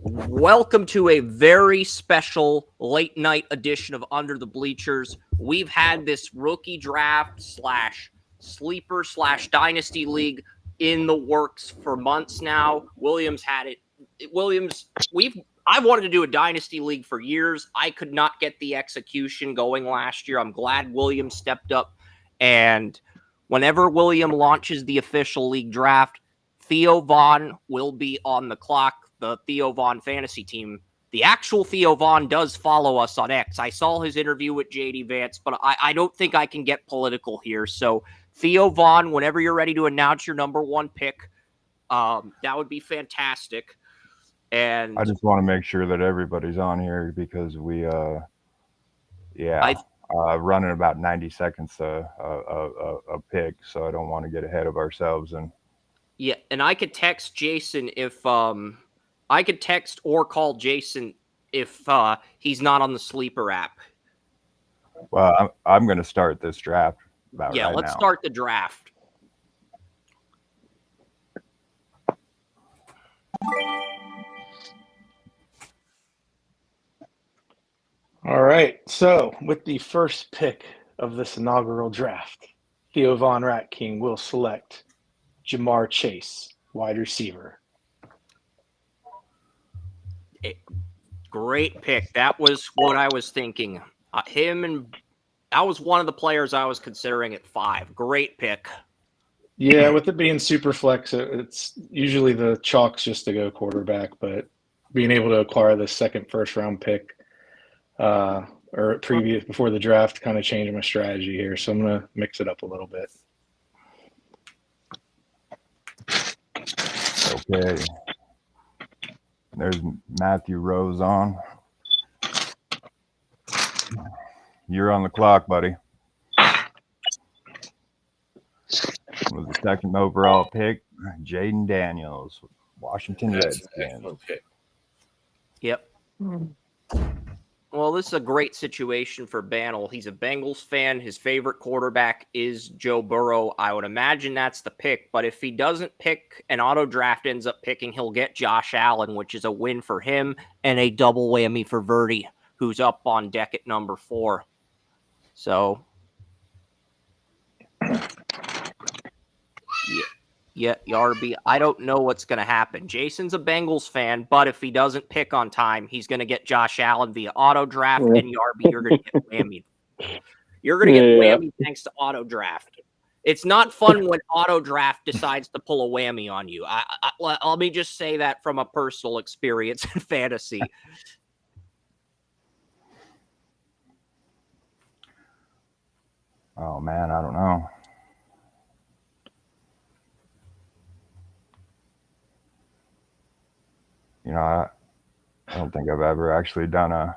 Welcome to a very special late night edition of Under the Bleachers. We've had this rookie draft / sleeper / dynasty league in the works for months now. Williams had it. I've wanted to do a dynasty league for years. I could not get the execution going last year. I'm glad Williams stepped up. And whenever William launches the official league draft, Theo Vaughn will be on the clock. The Theo Vaughn fantasy team. The actual Theo Vaughn does follow us on X. I saw his interview with JD Vance, but I don't think I can get political here. So Theo Vaughn, whenever you're ready to announce your number one pick, that would be fantastic. And I just want to make sure that everybody's on here because we, running about 90 seconds a pick, so I don't want to get ahead of ourselves. And I could text Jason if I could text or call Jason if he's not on the sleeper app. Well, I'm going to start this draft. Let's start the draft. All right. So with the first pick of this inaugural draft, Theo Von Rat King will select Jamar Chase, wide receiver. Great pick. That was what I was thinking. That was one of the players I was considering at 5. Great pick. Yeah, with it being Superflex, it's usually the chalk's just to go quarterback, but being able to acquire the second first-round pick before the draft kind of changed my strategy here, so I'm going to mix it up a little bit. Okay. There's Matthew Rose on. You're on the clock, buddy. Was the second overall pick, Jaden Daniels, Washington Redskins. Okay. Yep. Well, this is a great situation for Bantle. He's a Bengals fan. His favorite quarterback is Joe Burrow. I would imagine that's the pick. But if he doesn't pick, an auto draft ends up picking, he'll get Josh Allen, which is a win for him and a double whammy for Verdi, who's up on deck at number 4. So, yeah, Yarby, I don't know what's going to happen. Jason's a Bengals fan, but if he doesn't pick on time, he's going to get Josh Allen via auto draft, and Yarby, you're going to get whammy. You're going to get whammy thanks to auto draft. It's not fun when auto draft decides to pull a whammy on you. Let me just say that from a personal experience in fantasy. Oh, man, I don't know. You know, I don't think I've ever actually done a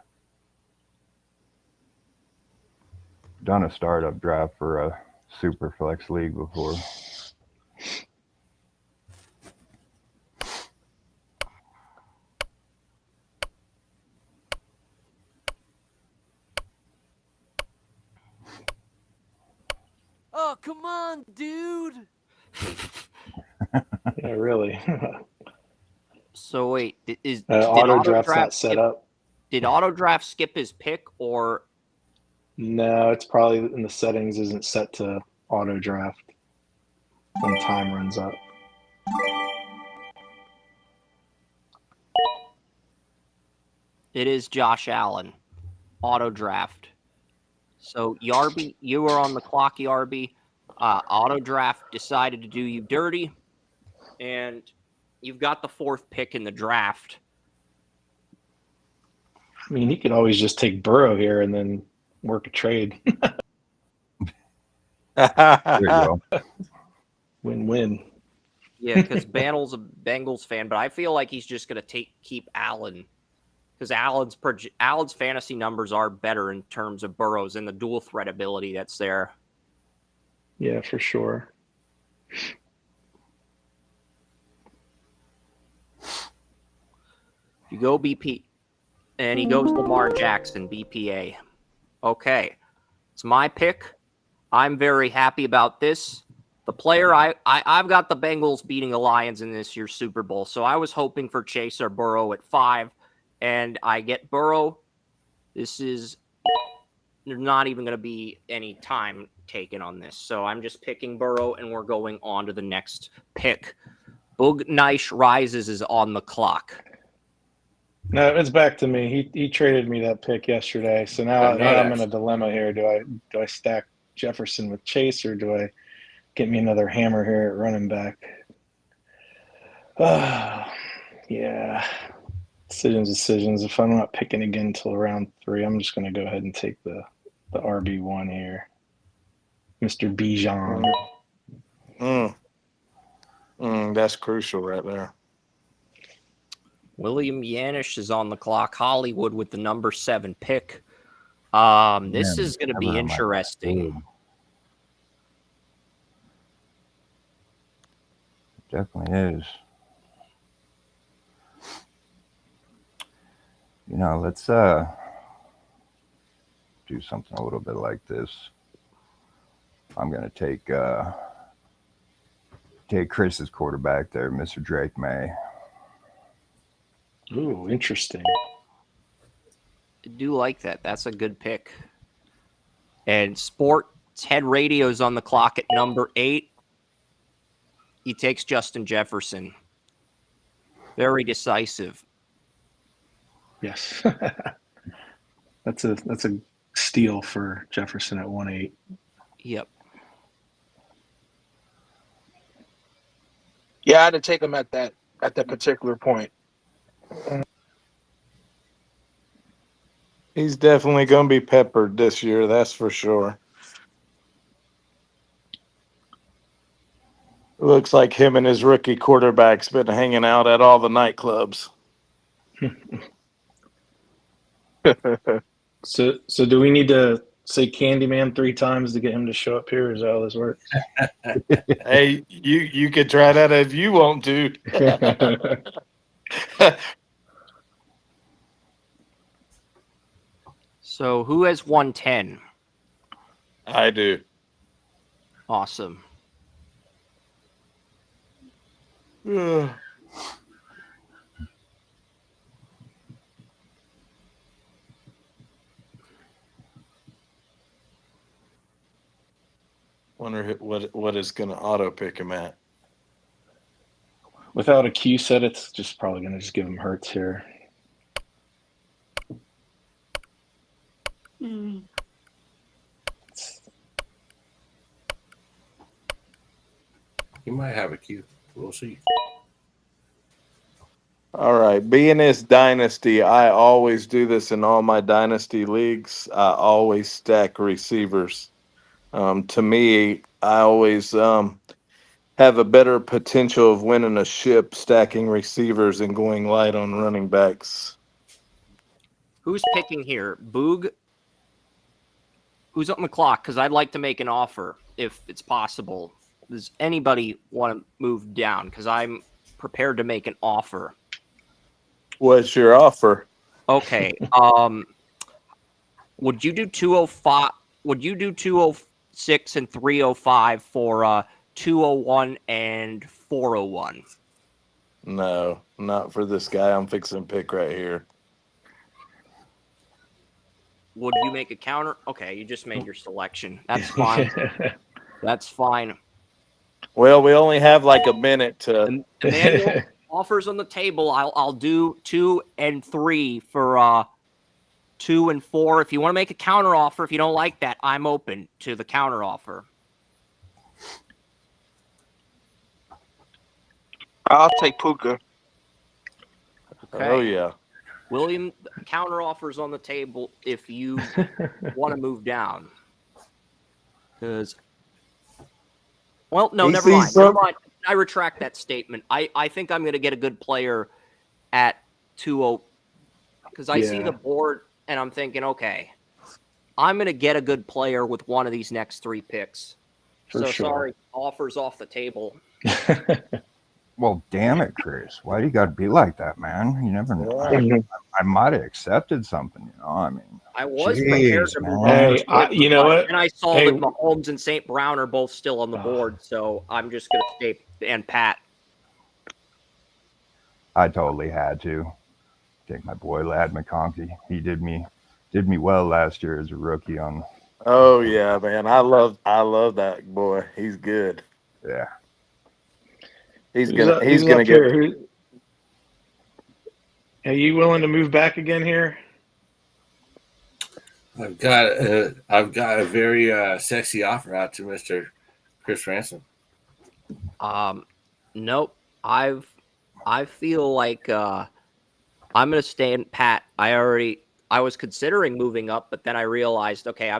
startup draft for a Superflex league before. Oh, come on, dude. Yeah, really. So wait, did auto draft's not set up? Did auto draft skip his pick, or no? It's probably in the settings isn't set to auto draft when time runs up. It is Josh Allen, auto draft. So Yarby, you are on the clock, Yarby. Auto draft decided to do you dirty, and you've got the 4th pick in the draft. I mean, he could always just take Burrow here and then work a trade. There you go. Win-win. Yeah, because Bantle's a Bengals fan, but I feel like he's just going to keep Allen, because Allen's fantasy numbers are better in terms of Burrow's and the dual threat ability that's there. Yeah, for sure. You go BP, and he goes Lamar Jackson, BPA. Okay, it's my pick. I'm very happy about this. The player I've got the Bengals beating the Lions in this year's Super Bowl, so I was hoping for Chase or Burrow at 5, and I get Burrow. There's not even going to be any time taken on this, so I'm just picking Burrow, and we're going on to the next pick. Boog Nice Rises is on the clock. No, it's back to me. He traded me that pick yesterday, so now I'm in a dilemma here. Do I stack Jefferson with Chase, or do I get me another hammer here at running back? Yeah. Decisions. If I'm not picking again until round 3, I'm just going to go ahead and take the RB1 here, Mr. Bijan. That's crucial right there. William Yanish is on the clock. Hollywood with the number 7 pick. This is going to be interesting. Definitely is. Let's do something a little bit like this. I'm going to take Chris's quarterback there, Mr. Drake May. Ooh, interesting. I do like that. That's a good pick. And Sports Head Radio's on the clock at number 8. He takes Justin Jefferson. Very decisive. Yes. That's a steal for Jefferson at 1-8. Yep. Yeah, I had to take him at that particular point. He's definitely going to be peppered this year, that's for sure. Looks like him and his rookie quarterback's been hanging out at all the nightclubs. So do we need to say Candyman 3 times to get him to show up here? Is that how this works? Hey, you could try that if you want to. So who has 110? I do. Awesome. Wonder what is going to auto pick him at. Without a Q set, it's just probably going to just give him Hurts here. He might have a Q. We'll see. All right. Being this Dynasty, I always do this in all my Dynasty leagues. I always stack receivers. To me, I always have a better potential of winning a ship stacking receivers and going light on running backs. Who's picking here? Boog? Who's on the clock? Because I'd like to make an offer if it's possible. Does anybody want to move down? Because I'm prepared to make an offer. What's your offer? Okay. Would you do 205? Would you do 206 and 305 for 201 and 401? No, not for this guy I'm fixing to pick right here. Would you make a counter? Okay, you just made your selection. That's fine. That's fine. Well, we only have like a minute to. Emmanuel, offers on the table. I'll do 2 and 3 for 2 and 4. If you want to make a counter offer, if you don't like that, I'm open to the counter offer. I'll take Puka. Okay. Oh yeah. William, counter offers on the table if you want to move down. Because, well, no, never mind. Never mind. I retract that statement. I think I'm going to get a good player at 2-0 because I see the board and I'm thinking, okay, I'm going to get a good player with one of these next 3 picks. For sure. Sorry, offers off the table. Well, damn it, Chris. Why do you got to be like that, man? You never know. I might have accepted something, I mean. I was prepared Jeez, to move man. up. Hey, you know what? And I saw Hey. that Mahomes and St. Brown are both still on the board, so I'm just going to stay and Pat. I totally had to take my boy Lad McConkey. He did me well last year as a rookie on. Oh yeah, man. I love that boy. He's good. Yeah. He's Who's gonna up get. here? Are you willing to move back again here? I've got a very sexy offer out to Mr. Chris Ransom. Nope. I feel like I'm going to stay in Pat. I was considering moving up, but then I realized, okay,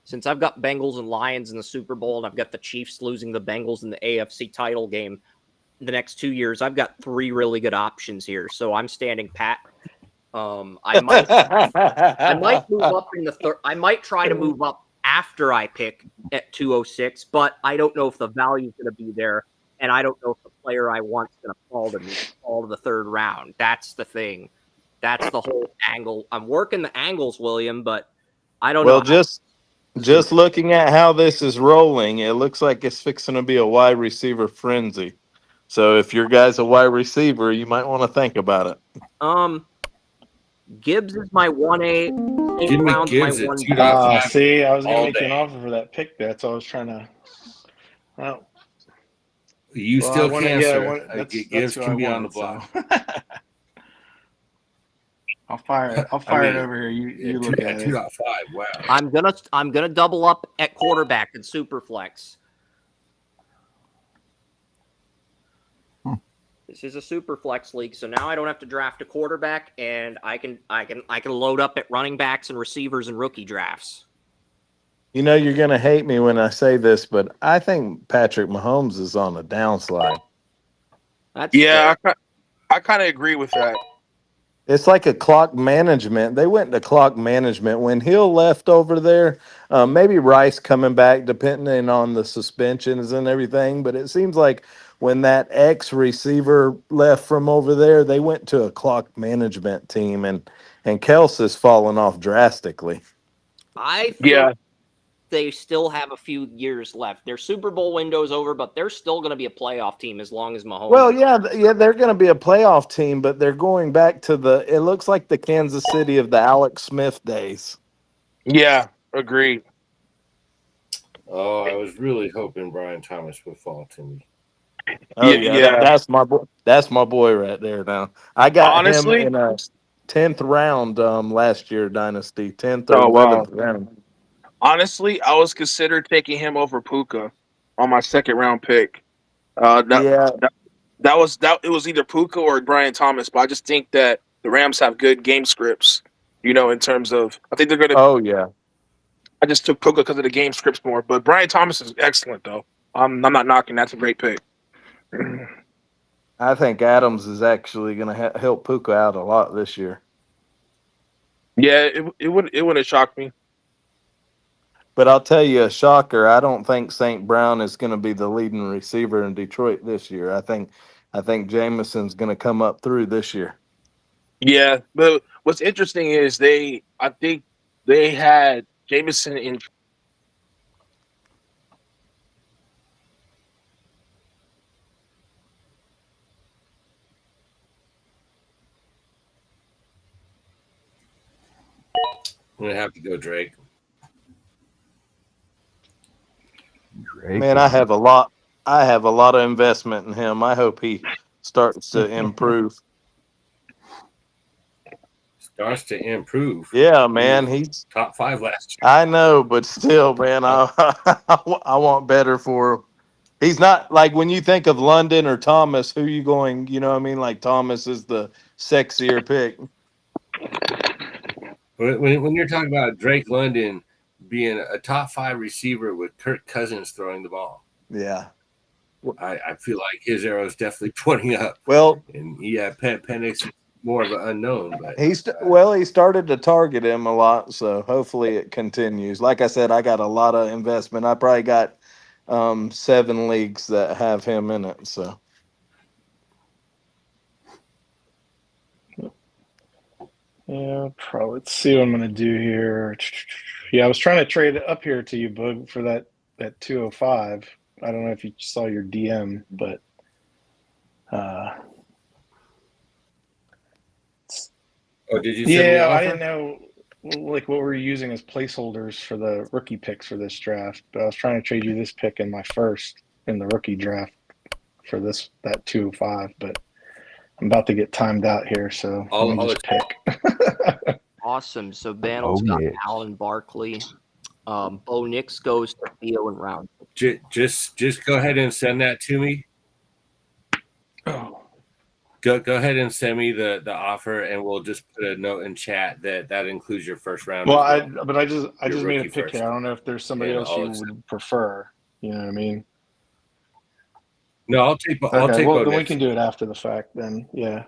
since I've got Bengals and Lions in the Super Bowl, and I've got the Chiefs losing the Bengals in the AFC title game the next 2 years, I've got 3 really good options here. So I'm standing Pat. I might move up in the third. I might try to move up after I pick at 206, but I don't know if the value is going to be there, and I don't know if the player I want is going to fall to the third round. That's the thing. That's the whole angle. I'm working the angles, William, but I don't know. Well, just looking at how this is rolling, it looks like it's fixing to be a wide receiver frenzy. So if your guy's a wide receiver, you might want to think about it. Gibbs is my 1A. Give me Brown's Gibbs my at 1B. 2.5. See, I was going all to make you an day. offer for that pick. That's all I was trying to. Well, You well, still I wanna- can, yeah, I sir. want- that's Gibbs who can I be on the wanted, block. so. I'll fire it over here. You look at it. 2.5. Wow. I'm gonna double up at quarterback in Superflex. This is a Superflex league, so now I don't have to draft a quarterback, and I can load up at running backs and receivers and rookie drafts. You know, you're going to hate me when I say this, but I think Patrick Mahomes is on a downslide. That's Yeah, I kind of agree with that. It's like a clock management. They went to clock management when Hill left over there. Maybe Rice coming back, depending on the suspensions and everything. But it seems like when that ex receiver left from over there, they went to a clock management team, and Kelsey's fallen off drastically. I Yeah. think they still have a few years left. Their Super Bowl window's over, but they're still going to be a playoff team as long as Mahomes. Well, yeah, they're going to be a playoff team, but they're going back to it looks like the Kansas City of the Alex Smith days. Yeah, agreed. Oh, I was really hoping Brian Thomas would fall to me. Oh Yeah. that's my boy. That's my boy right there. Now I got Honestly? him in a 10th round last year, Dynasty 10th or Oh, wow. 11th round. Honestly, I was considered taking him over Puka on my second round pick. It was either Puka or Brian Thomas, but I just think that the Rams have good game scripts. You know, in terms of I think they're gonna. Oh yeah. I just took Puka because of the game scripts more, but Brian Thomas is excellent though. I'm not knocking. That's a great pick. I think Adams is actually going to help Puka out a lot this year. Yeah, it wouldn't shock me. But I'll tell you a shocker. I don't think St. Brown is going to be the leading receiver in Detroit this year. I think Jameson's going to come up through this year. Yeah, but what's interesting is I think they had Jameson in. I'm gonna have to go Drake. Man, I have a lot of investment in him. I hope he starts to improve. Starts to improve. Yeah, man, he's top 5 last year. I know, but still, man, I want better for him. He's not like when you think of London or Thomas, who you going, you know what I mean? Like Thomas is the sexier pick. When you're talking about Drake London being a top 5 receiver with Kirk Cousins throwing the ball. Yeah. I feel like his arrow is definitely pointing up. Well, and yeah, Penix is more of an unknown, but he started to target him a lot, so hopefully it continues. Like I said, I got a lot of investment. I probably got 7 leagues that have him in it. So Yeah, probably. Let's see what I'm going to do here. Yeah, I was trying to trade it up here to you, Boog, for that 205. I don't know if you saw your DM, but did you send me an yeah, I offer? didn't know like what we're using as placeholders for the rookie picks for this draft. But I was trying to trade you this pick in my first in the rookie draft for that 205, but I'm about to get timed out here, so let me just pick. Awesome. So Bantel's got Alan Barkley. Bo Nix goes to Theo in round. Just go ahead and send that to me. Oh. Go ahead and send me the offer, and we'll just put a note in chat that includes your first round. Well, I just made a pick first. here. I don't know if there's somebody else you would prefer. You know what I mean? No, I'll take. Okay, well, then we Nix. can do it after the fact. Then, yeah.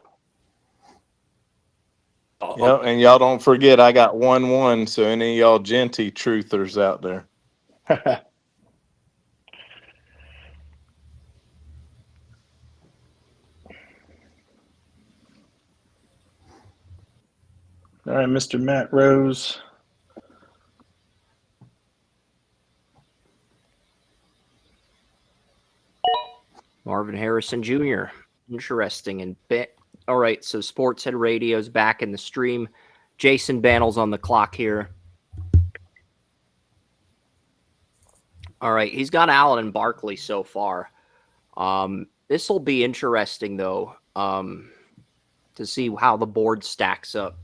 Yep, and y'all don't forget I got 1-1. So any of y'all genty truthers out there. All right, Mr. Matt Rose. Marvin Harrison Jr. Interesting. And all right, so Sportshead Radio's back in the stream. Jason Bantel's on the clock here. All right, he's got Allen and Barkley so far. This will be interesting, though, to see how the board stacks up.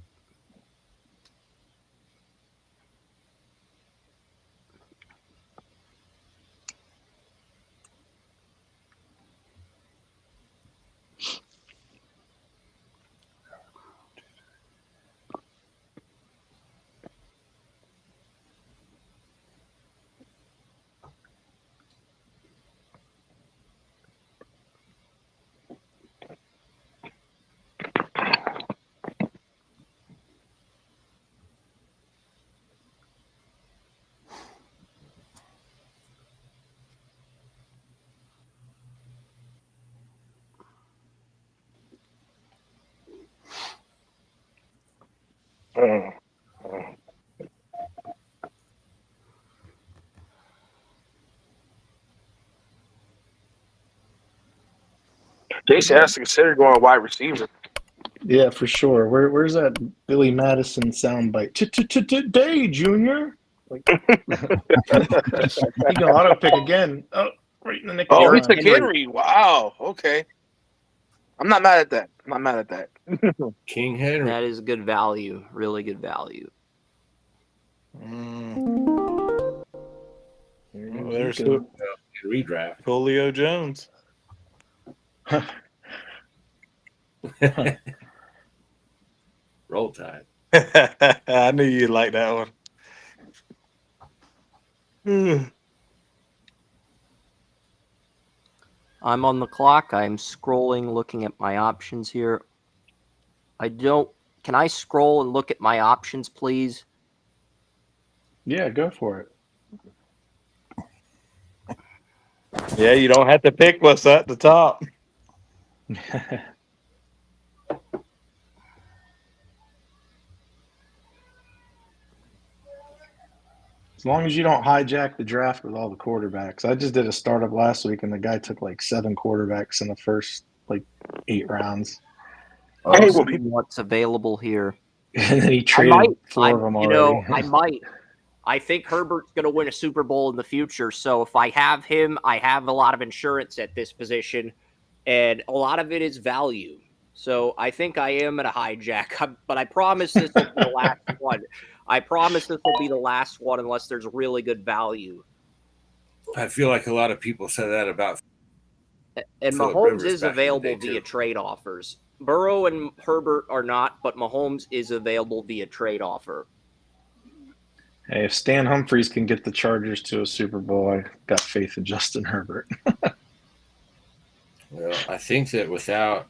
Jason has to consider going wide receiver. Yeah, for sure. Where's that Billy Madison soundbite? Today, Junior. Like, he can auto pick again. Oh, right in the nick. Oh, he took Henry. Wow. Okay. I'm not mad at that. King Henry. That is good value. Really good value. There's redraft. Julio Jones. Roll Tide. I knew you'd like that one. I'm on the clock. I'm scrolling, looking at my options here. Can I scroll and look at my options, please? Yeah, go for it. Yeah, you don't have to pick what's at the top. As long as you don't hijack the draft with all the quarterbacks. I just did a startup last week, and the guy took like 7 quarterbacks in the first 8 rounds. What's available here? And then he traded 4 of them already. I might. I think Herbert's going to win a Super Bowl in the future. So if I have him, I have a lot of insurance at this position, and a lot of it is value. So I think I am at a hijack, but I promise this will be the last one. I promise this will be the last one unless there's really good value. I feel like a lot of people said that about. And Mahomes is available via trade offers. Burrow and Herbert are not, but Mahomes is available via trade offer. Hey, if Stan Humphries can get the Chargers to a Super Bowl, I got faith in Justin Herbert. Well, I think that without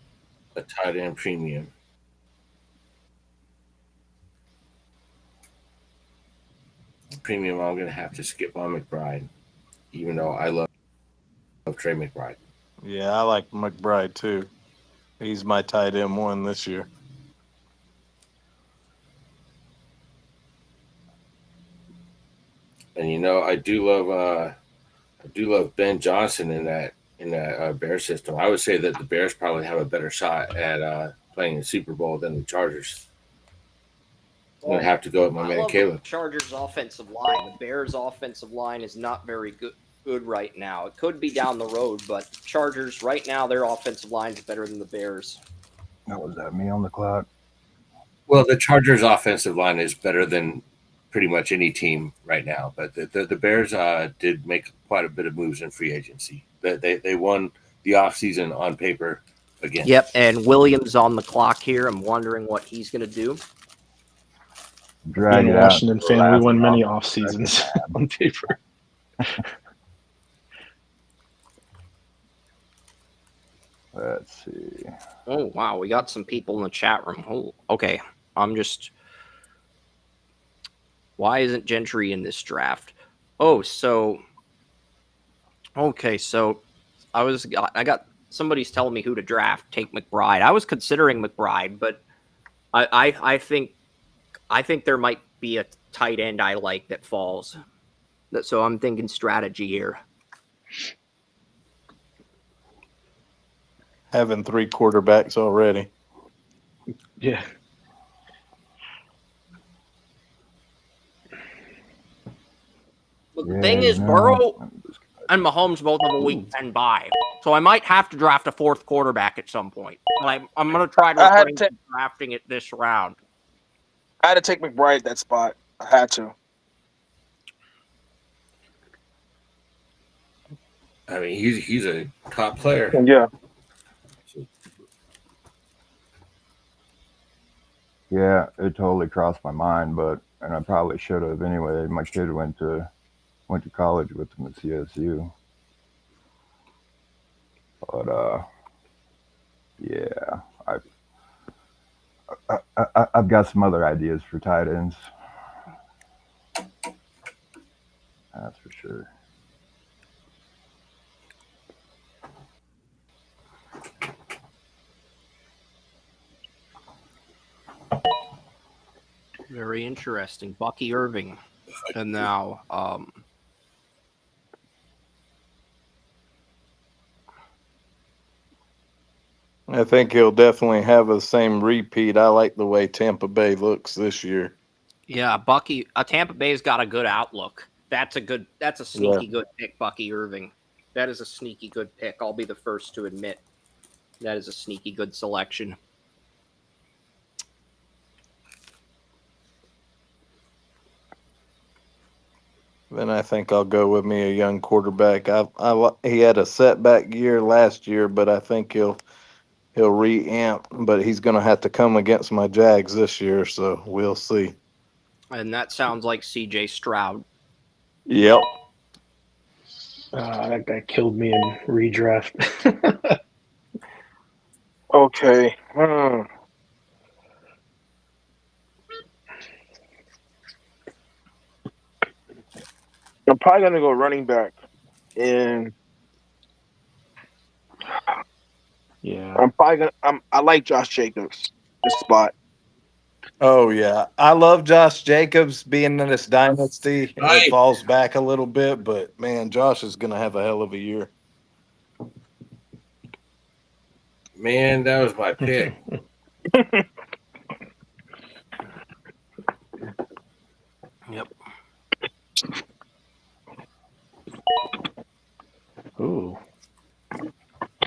a tight end premium, I'm going to have to skip on McBride, even though I love Trey McBride. Yeah, I like McBride too. He's my tight end 1 this year. And I do love Ben Johnson in that Bears system. I would say that the Bears probably have a better shot at playing the Super Bowl than the Chargers. I'm gonna have to go with my man Caleb. The Chargers' offensive line. The Bears' offensive line is not very good right now. It could be down the road, but the Chargers right now, their offensive line is better than the Bears. That was that me on the clock. Well, the Chargers' offensive line is better than pretty much any team right now, but the Bears did make quite a bit of moves in free agency. They won the offseason on paper again. Yep, and Williams on the clock here. I'm wondering what he's going to do. Drag Being it a out. Washington fan, we won many off seasons on paper. Let's see. Oh, wow. We got some people in the chat room. Oh, okay. Why isn't Gentry in this draft? Oh, so. Okay, so I got somebody's telling me who to draft. Take McBride. I was considering McBride, but I think there might be a tight end I like that falls. So I'm thinking strategy here. Having 3 quarterbacks already. Yeah. But the thing is, Burrow and Mahomes both have a week 10 bye. So I might have to draft a 4th quarterback at some point. I'm going to try to refrain from drafting it this round. I had to take McBride that spot. I had to. I mean, he's a top player. Yeah. Yeah, it totally crossed my mind, and I probably should have anyway. My kid went to college with him at CSU. But yeah, I've got some other ideas for tight ends. That's for sure. Very interesting. Bucky Irving. And now I think he'll definitely have the same repeat. I like the way Tampa Bay looks this year. yeah, Tampa Bay's got a good outlook. That's a sneaky good pick, Bucky Irving. That is a sneaky good pick. I'll be the first to admit that is a sneaky good selection. Then I think I'll go with me a young quarterback. He had a setback year last year, but I think he'll re-amp. But he's going to have to come against my Jags this year, so we'll see. And that sounds like C.J. Stroud. Yep. That guy killed me in redraft. Okay. I'm probably gonna go running back, and Yeah. I like Josh Jacobs this spot. Oh, yeah. I love Josh Jacobs being in this dynasty. Right. It falls back a little bit, but, man, Josh is going to have a hell of a year. Man, that was my pick. Yep. Ooh.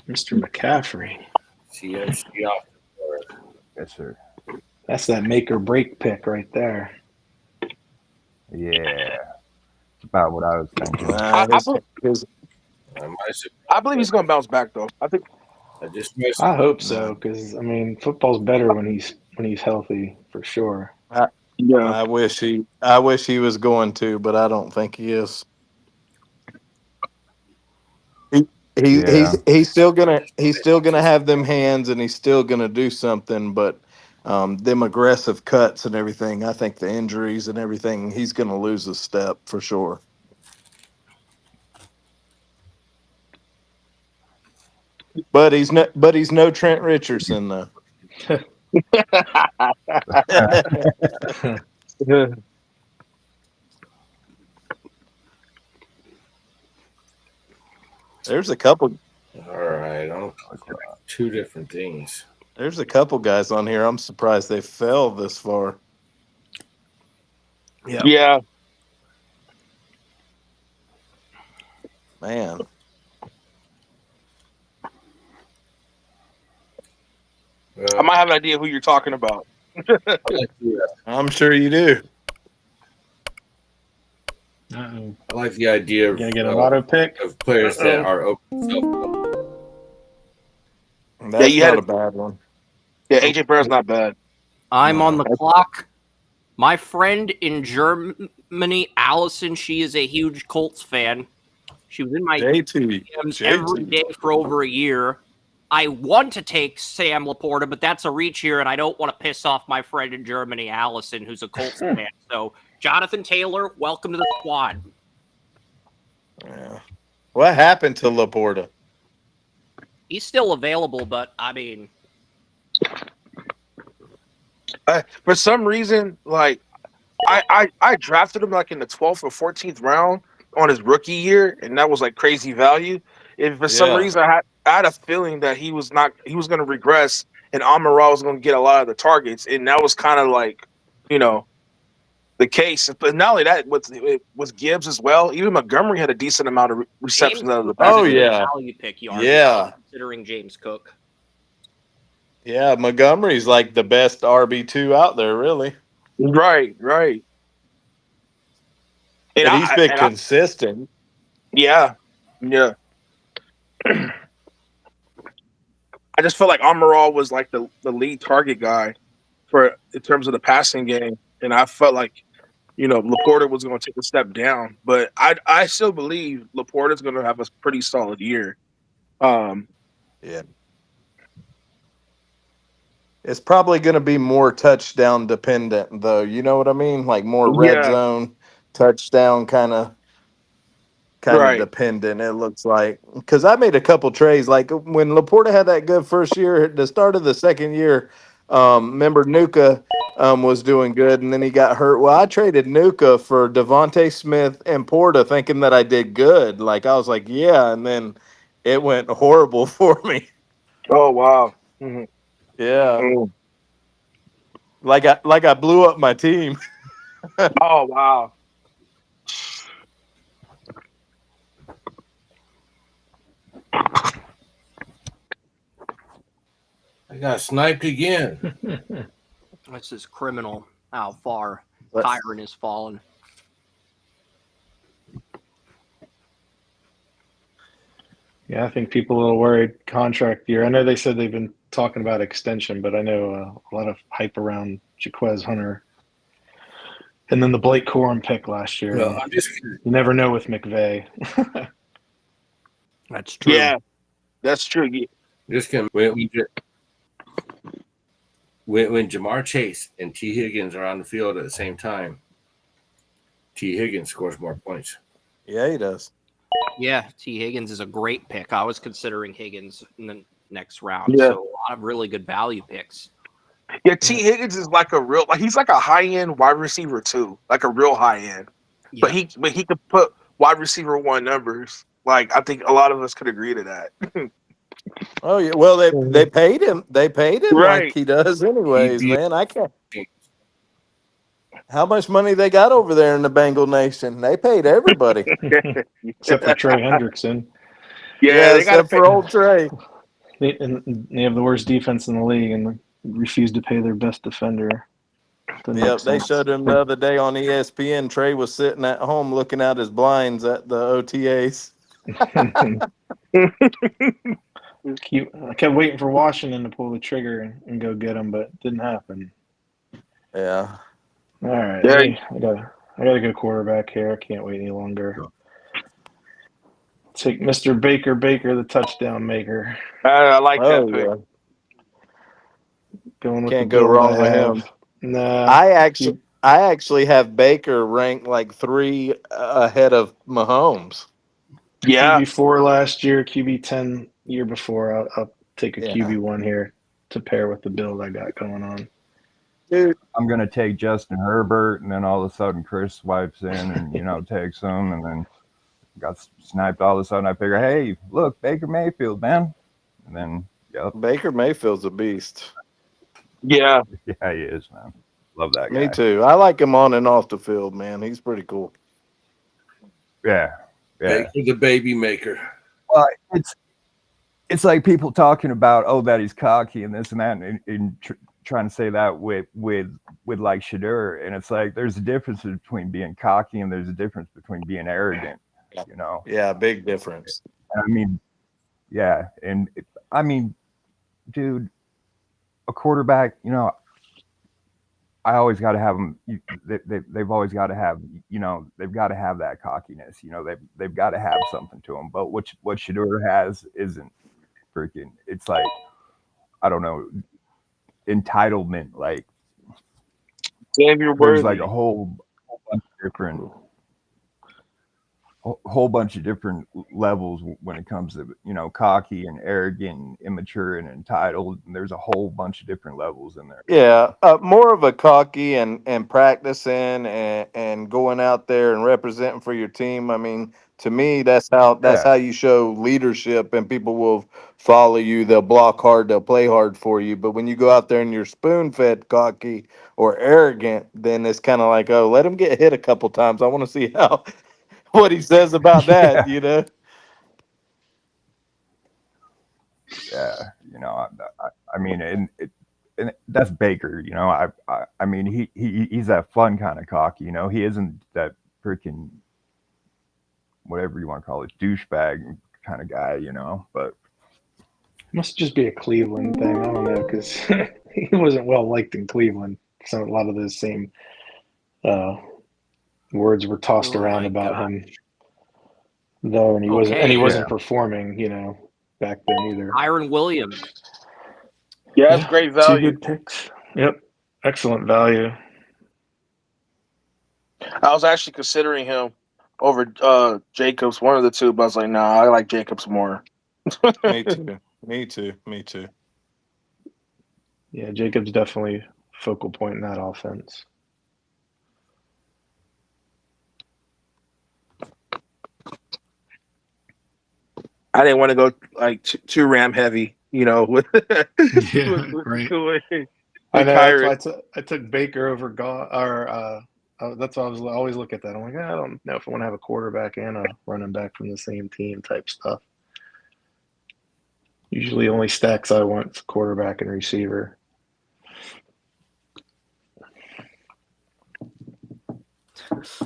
Mr. McCaffrey. CMC off the board. Yes, sir. That's that make or break pick right there. Yeah, it's about what I was thinking. I believe he's gonna bounce back though. I think. I hope so, because I mean, football's better when he's healthy for sure. Yeah. I wish he was going to, but I don't think he is. He's still gonna have them hands, and he's still gonna do something. But them aggressive cuts and everything, I think the injuries and everything, he's gonna lose a step for sure. But he's no Trent Richardson though. There's a couple. All right, I'll two different things. There's a couple guys on here. I'm surprised they fell this far. Yeah. Man. I might have an idea who you're talking about. I'm sure you do. Uh-oh. I like the idea of Gonna get an auto pick of players that are open. That's you not had a bad one. Yeah, AJ Brown's not bad. I'm on the clock. My friend in Germany, Allison, she is a huge Colts fan. She was in my DMs every day for over a year. I want to take Sam Laporta, but that's a reach here, and I don't want to piss off my friend in Germany, Allison, who's a Colts fan. So, Jonathan Taylor, welcome to the squad. Yeah. What happened to Laporta? He's still available, but I mean, For some reason, like I drafted him like in the 12th or 14th round on his rookie year, and that was like crazy value. And for some reason, I had a feeling that he was going to regress, and Amon-Ra was going to get a lot of the targets, and that was kind of like, the case. But not only that, with Gibbs as well, even Montgomery had a decent amount of receptions out of the back. Oh yeah, value pick, considering James Cook. Yeah, Montgomery's like the best RB2 out there, really. Right. And he's been consistent. Yeah. I just felt like Amon-Ra was like the lead target guy in terms of the passing game, and I felt like Laporta was going to take a step down, but I still believe Laporta's going to have a pretty solid year. Yeah. It's probably going to be more touchdown dependent, though. You know what I mean? Like more red zone touchdown kind of dependent. It looks like, because I made a couple trades. Like when Laporta had that good first year, at the start of the second year, remember Nuka was doing good, and then he got hurt. Well, I traded Nuka for Devontae Smith and Porta, thinking that I did good. Like I was like, yeah, and then it went horrible for me. Oh wow. Mm-hmm. Yeah. Like I blew up my team. Oh wow. I got sniped again. This is criminal how far Kyron has fallen. Yeah, I think people are a little worried contract year. I know they said they've been talking about extension, but I know a lot of hype around Jaquez Hunter. And then the Blake Corum pick last year. No, you never know with McVay. That's true. Yeah, that's true. When Jamar Chase and T. Higgins are on the field at the same time, T. Higgins scores more points. Yeah, he does. Yeah, T. Higgins is a great pick. I was considering Higgins in the next round. Yeah. So a lot of really good value picks. Yeah, T. Higgins is like he's like a high end wide receiver too, like a real high end. Yeah. But he could put wide receiver 1 numbers. Like I think a lot of us could agree to that. Oh yeah, well they paid him. They paid him Right. like he does, anyways. Man, I can't. How much money they got over there in the Bengal Nation? They paid everybody. Except for Trey Hendrickson. Yeah, except for old Trey. They have the worst defense in the league and refused to pay their best defender. Yep, they showed him the other day on ESPN. Trey was sitting at home looking out his blinds at the OTAs. I kept waiting for Washington to pull the trigger and go get him, but it didn't happen. Yeah. All right. Yeah. I got a good quarterback here. I can't wait any longer. Take Mr. Baker, the touchdown maker. I like that pick. Yeah. Going with Can't the go build wrong I with have. him. Nah. I actually have Baker ranked like 3 ahead of Mahomes. Yeah. QB4 last year, QB10 year before. I'll take a QB1 here to pair with the build I got going on. Dude, I'm going to take Justin Herbert, and then all of a sudden Chris swipes in and, takes him, and then got sniped all of a sudden. I figure, hey, look, Baker Mayfield, man. And then, yep. Baker Mayfield's a beast. Yeah. Yeah, he is, man. Love that guy. Me too. I like him on and off the field, man. He's pretty cool. Yeah. Yeah. Baker the baby maker. Well, it's like people talking about, oh, that he's cocky and this and that, and trying to say that with like Shedeur, and it's like there's a difference between being cocky and there's a difference between being arrogant, you know. Yeah, big difference. I mean, yeah, and I mean, dude, a quarterback, you know, I always got to have them. They've always got to have, you know, they've got to have that cockiness. You know, they've got to have something to them. But what Shedeur has isn't freaking. It's like, I don't know, entitlement. Like Xavier there's Worthy. like a whole bunch of different levels when it comes to, you know, cocky and arrogant and immature and entitled. And there's a whole bunch of different levels in there. Yeah, more of a cocky and practicing and going out there and representing for your team. I mean, to me, that's how you show leadership, and people will follow you. They'll block hard, they'll play hard for you. But when you go out there and you're spoon-fed cocky or arrogant, then it's kind of like, oh, let him get hit a couple times. I want to see how what he says about that, you know. Yeah, you know, I mean, and that's Baker. You know, I mean, he's that fun kind of cocky. You know, he isn't that freaking whatever you want to call it, douchebag kind of guy. You know, but Must just be a Cleveland thing. I don't know, because he wasn't well liked in Cleveland. So a lot of those same words were tossed around about him there, and he wasn't performing, you know, back then either. Iron Williams. Yeah, that's great value. 2 good picks. Yep, excellent value. I was actually considering him over Jacobs, one of the two, but I was like, nah, I like Jacobs more. Me too. Me too. Me too. Yeah, Jacobs definitely focal point in that offense. I didn't want to go like too Ram heavy, you know. With Right. I know. I took Baker over that's why I was always look at that. I'm like, I don't know if I want to have a quarterback and a running back from the same team type stuff. Usually, only stacks I want is quarterback and receiver.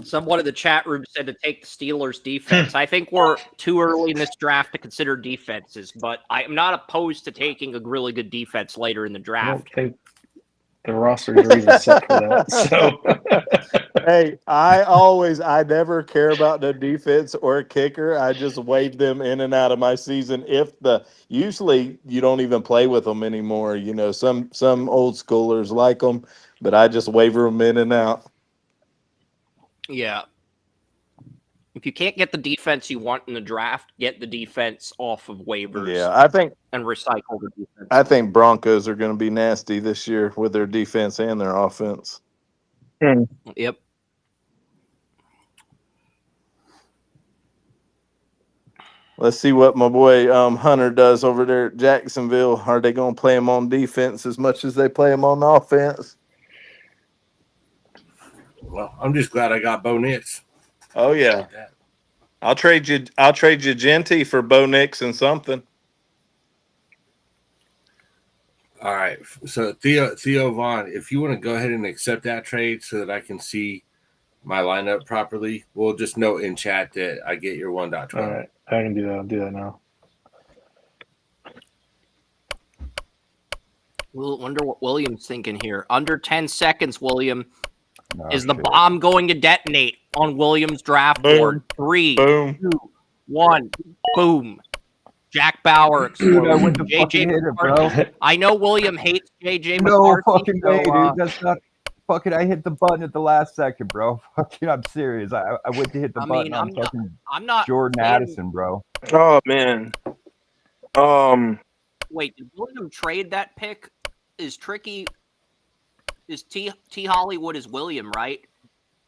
Someone in the chat room said to take the Steelers defense. I think we're too early in this draft to consider defenses, but I am not opposed to taking a really good defense later in the I draft. don't think the rosters are even set for that. So, Hey, I never care about the defense or a kicker. I just wave them in and out of my season. Usually you don't even play with them anymore. You know, some old schoolers like them, but I just waiver them in and out. Yeah. If you can't get the defense you want in the draft, get the defense off of waivers. Yeah, and recycle the defense. I think Broncos are going to be nasty this year with their defense and their offense. Yep. Let's see what my boy Hunter does over there at Jacksonville. Are they going to play him on defense as much as they play him on offense? Well, I'm just glad I got Bo Nix. Oh yeah, I'll trade you Genty for Bo Nix and something. All right, so Theo Vaughn, if you want to go ahead and accept that trade so that I can see my lineup properly, we'll just note in chat that I get your 1.20. all right, I can do that. I'll do that now. We'll wonder what William's thinking here. Under 10 seconds, William. no, Is the shit. bomb going to detonate on Williams' draft Boom. board? 3, Boom. 2, 1, boom. Jack Bauer Dude, I explodes. went to fucking hit it, bro. I know William hates JJ No McCarthy. fucking way, so, dude. That's not fucking. I hit the button at the last second, bro. Fucking, I'm serious. I went to hit the button on fucking I'm not. Jordan Addison, bro. Oh man. Wait, did William trade that pick? Is tricky. Is T Hollywood is William, right?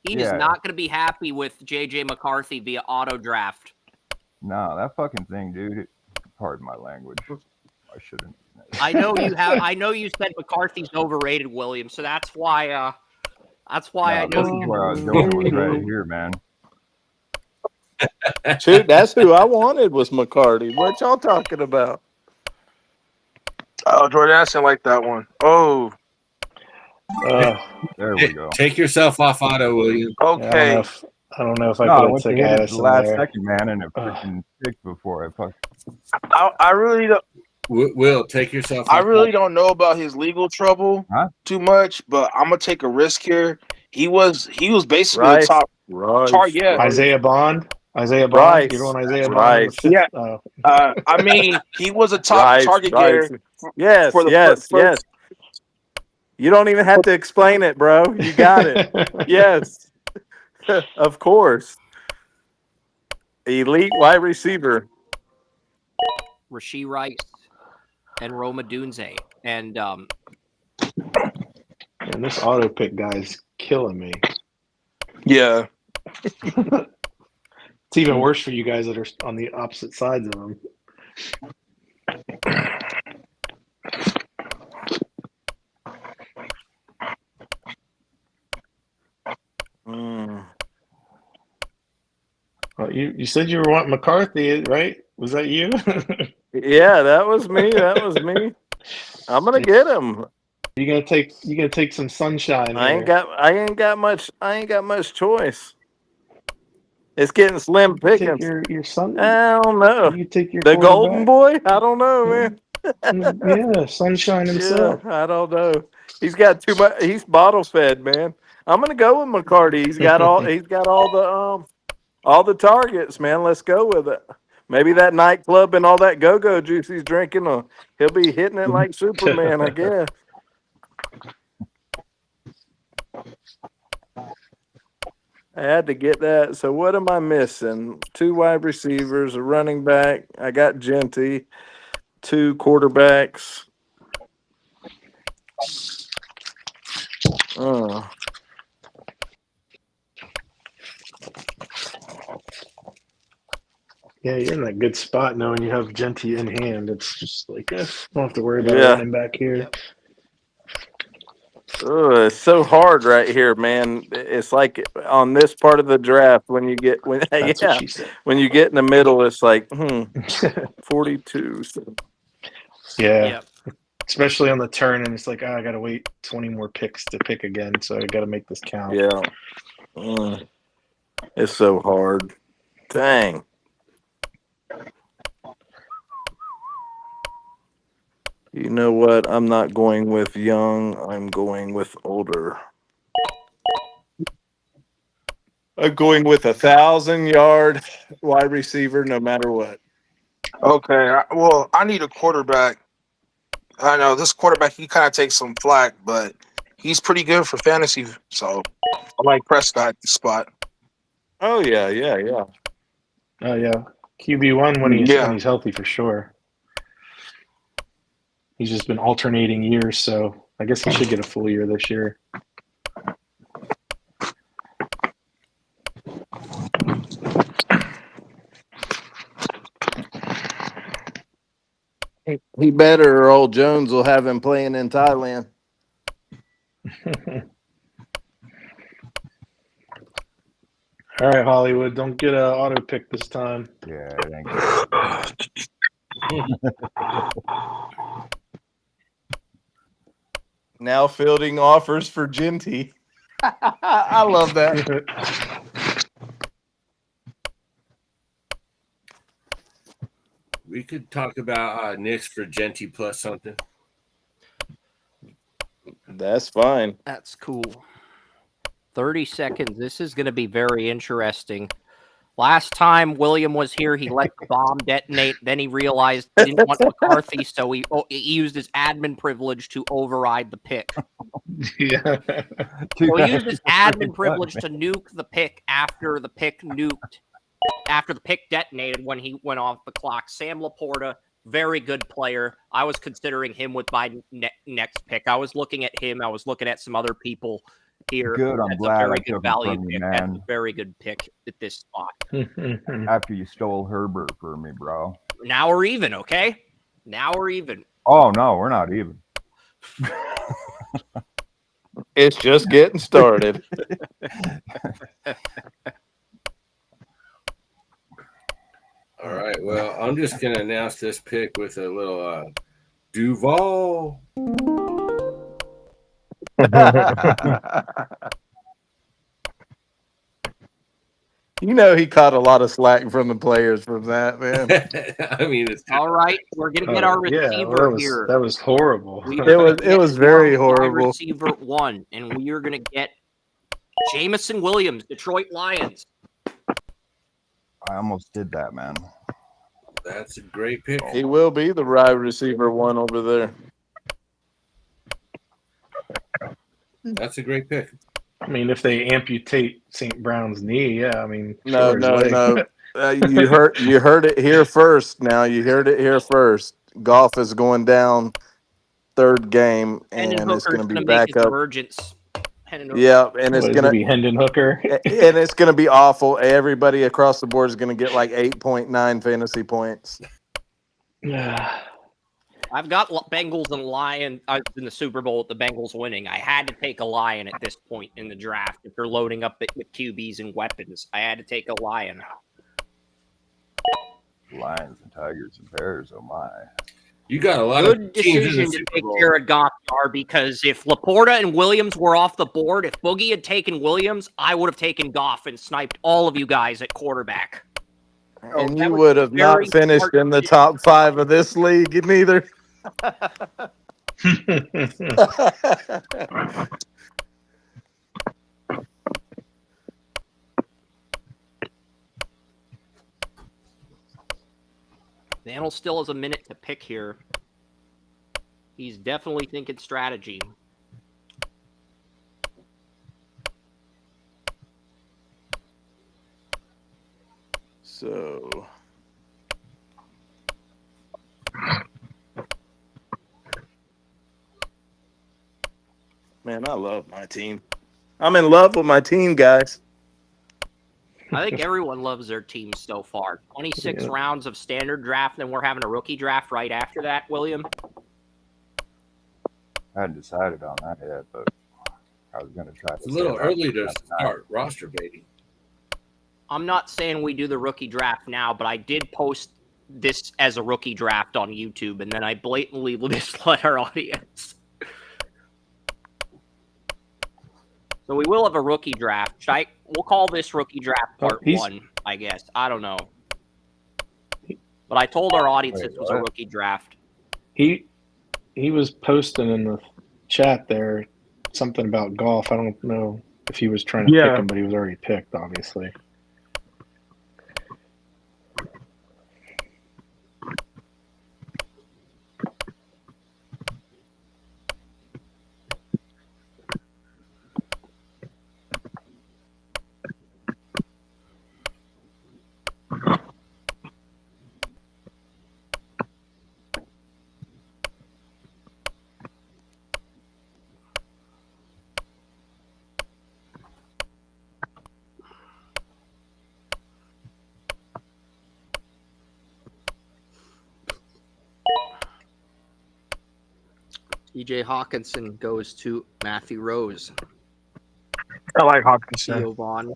He is Yeah. not going to be happy with JJ McCarthy via auto draft. No, that fucking thing, dude. Pardon my language. I shouldn't. I know you said McCarthy's overrated, William. So that's why. That's why No, I know this is you. where I was going with right here, man. Shoot, that's who I wanted was McCarty. What y'all talking about? Oh, Jordan Addison like that one. Oh, There we go. Take yourself off auto, William. okay. I don't know if I No, I could went to take hit it the Addison last there. second, man, and it freaking picked before I fucked. I really don't. Will, take yourself I off really auto. don't know about his legal trouble Huh? too much, but I'm gonna take a risk here. He was basically a Rice. top Rice. target. Yeah. Isaiah Bond. You're Rice. going Isaiah Rice. Bond. Yeah. Oh. I mean, he was a top Rice. target Rice. getter. Yes, for the yes, first- yes. You don't even have to explain it, bro. You got it. Yes. Of course. Elite wide receiver. Rashee Rice and Roma Dunze. And And this auto pick guy is killing me. Yeah. It's even worse for you guys that are on the opposite sides of him. Well, you said you were wanting McCarthy, right? Was that you? Yeah, that was me. That was me. I'm gonna get him. You gonna take some sunshine. I here. ain't got much choice. It's getting slim Take pickings. your son. I don't know. You take your The golden boy? I don't know, man. Yeah, sunshine himself. Yeah, I don't know. He's got too much. He's bottle fed, man. I'm gonna go with McCarty. He's got all the targets, man. Let's go with it. Maybe that nightclub and all that go-go juice he's drinking, he'll be hitting it like Superman, I guess. I had to get that. So what am I missing? 2 wide receivers, a running back. I got Genty, 2 quarterbacks. Oh. Yeah, you're in that good spot knowing you have Genty in hand. It's just like, don't have to worry about Yeah. running back here. Oh, it's so hard right here, man. It's like on this part of the draft when you get That's what she said. when you get in the middle, it's like 42. So. Yeah. Yep. Especially on the turn, and it's like, I got to wait 20 more picks to pick again, so I got to make this count. Yeah. It's so hard. Dang. You know what? I'm not going with young. I'm going with older. I'm going with 1,000-yard wide receiver no matter what. Okay. Well, I need a quarterback. I know this quarterback, he kind of takes some flack, but he's pretty good for fantasy. So I like Prescott at the spot. Oh, yeah. Oh, yeah. QB1 when he's healthy for sure. He's just been alternating years, so I guess he should get a full year this year. He better, or old Jones will have him playing in Thailand. All right, Hollywood, don't get an auto pick this time. Yeah, it ain't good. Now fielding offers for Genty. I love that. We could talk about Knicks for Genty plus something. That's fine. that's cool. 30 seconds. This is going to be very interesting. Last time William was here, he let the bomb detonate. Then he realized he didn't want McCarthy, so he used his admin privilege to override the pick. Yeah. So he used his admin privilege to nuke the pick after the pick detonated when he went off the clock. Sam Laporta, very good player. I was considering him with my next pick. I was looking at him. I was looking at some other people. here. Good. I'm That's glad a very I good took him value from you, pick. That's a man. very good pick at this spot. After you stole Herbert for me, bro. Now we're even, okay? Now we're even. Oh no, we're not even. It's just getting started. All right. Well, I'm just going to announce this pick with a little Duval. You know he caught a lot of slack from the players from that, man. I mean, it's All right. We're going to get our receiver here. That was horrible. It was very horrible. Receiver 1, and we are going to get Jamison Williams, Detroit Lions. I almost did that, man. That's a great pick. He will be the wide receiver 1 over there. That's a great pick. I mean, if they amputate St. Brown's knee, yeah. I mean, No. You heard it here first. Now you heard it here first. Goff is going down third game, and it's going to be back up. Emergence. Yeah, and it's going to be Hendon Hooker, and it's going to be awful. Everybody across the board is going to get like 8.9 fantasy points. Yeah. I've got Bengals and Lions in the Super Bowl with the Bengals winning. I had to take a Lion at this point in the draft. If you're loading up with QBs and weapons, I had to take a Lion. Lions and Tigers and Bears, oh my. You got a lot Good of teams decision in the to Super take Bowl. Jared Goff, because if Laporta and Williams were off the board, if Boogie had taken Williams, I would have taken Goff and sniped all of you guys at quarterback. And you would have not finished in the top 5 of this league neither. Daniel still has a minute to pick here. He's definitely thinking strategy. So man, I love my team. I'm in love with my team, guys. I think everyone loves their team so far. 26 rounds of standard draft, then we're having a rookie draft right after that, William. I hadn't decided on that yet, but I was going to try. It's a little early to start roster baiting. I'm not saying we do the rookie draft now, but I did post this as a rookie draft on YouTube, and then I blatantly misled our audience. So we will have a rookie draft. We'll call this rookie draft part 1, I guess. I don't know. But I told our audience this was a rookie draft. He was posting in the chat there something about Goff. I don't know if he was trying to pick him, but he was already picked, obviously. TJ Hawkinson goes to Matthew Rose. I like Hawkinson. Theo Vaughn.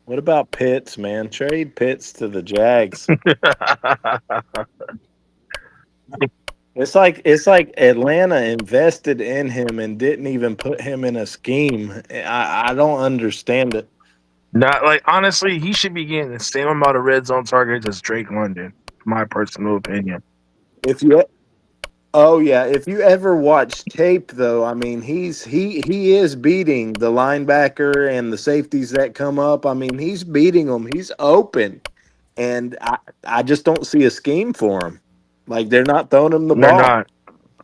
What about Pitts, man? Trade Pitts to the Jags. It's like Atlanta invested in him and didn't even put him in a scheme. I don't understand it. Not like honestly, he should be getting the same amount of red zone targets as Drake London. My personal opinion. If you ever watch tape, though, I mean, he is beating the linebacker and the safeties that come up. I mean, he's beating them. He's open, and I just don't see a scheme for him. Like they're not throwing him the ball.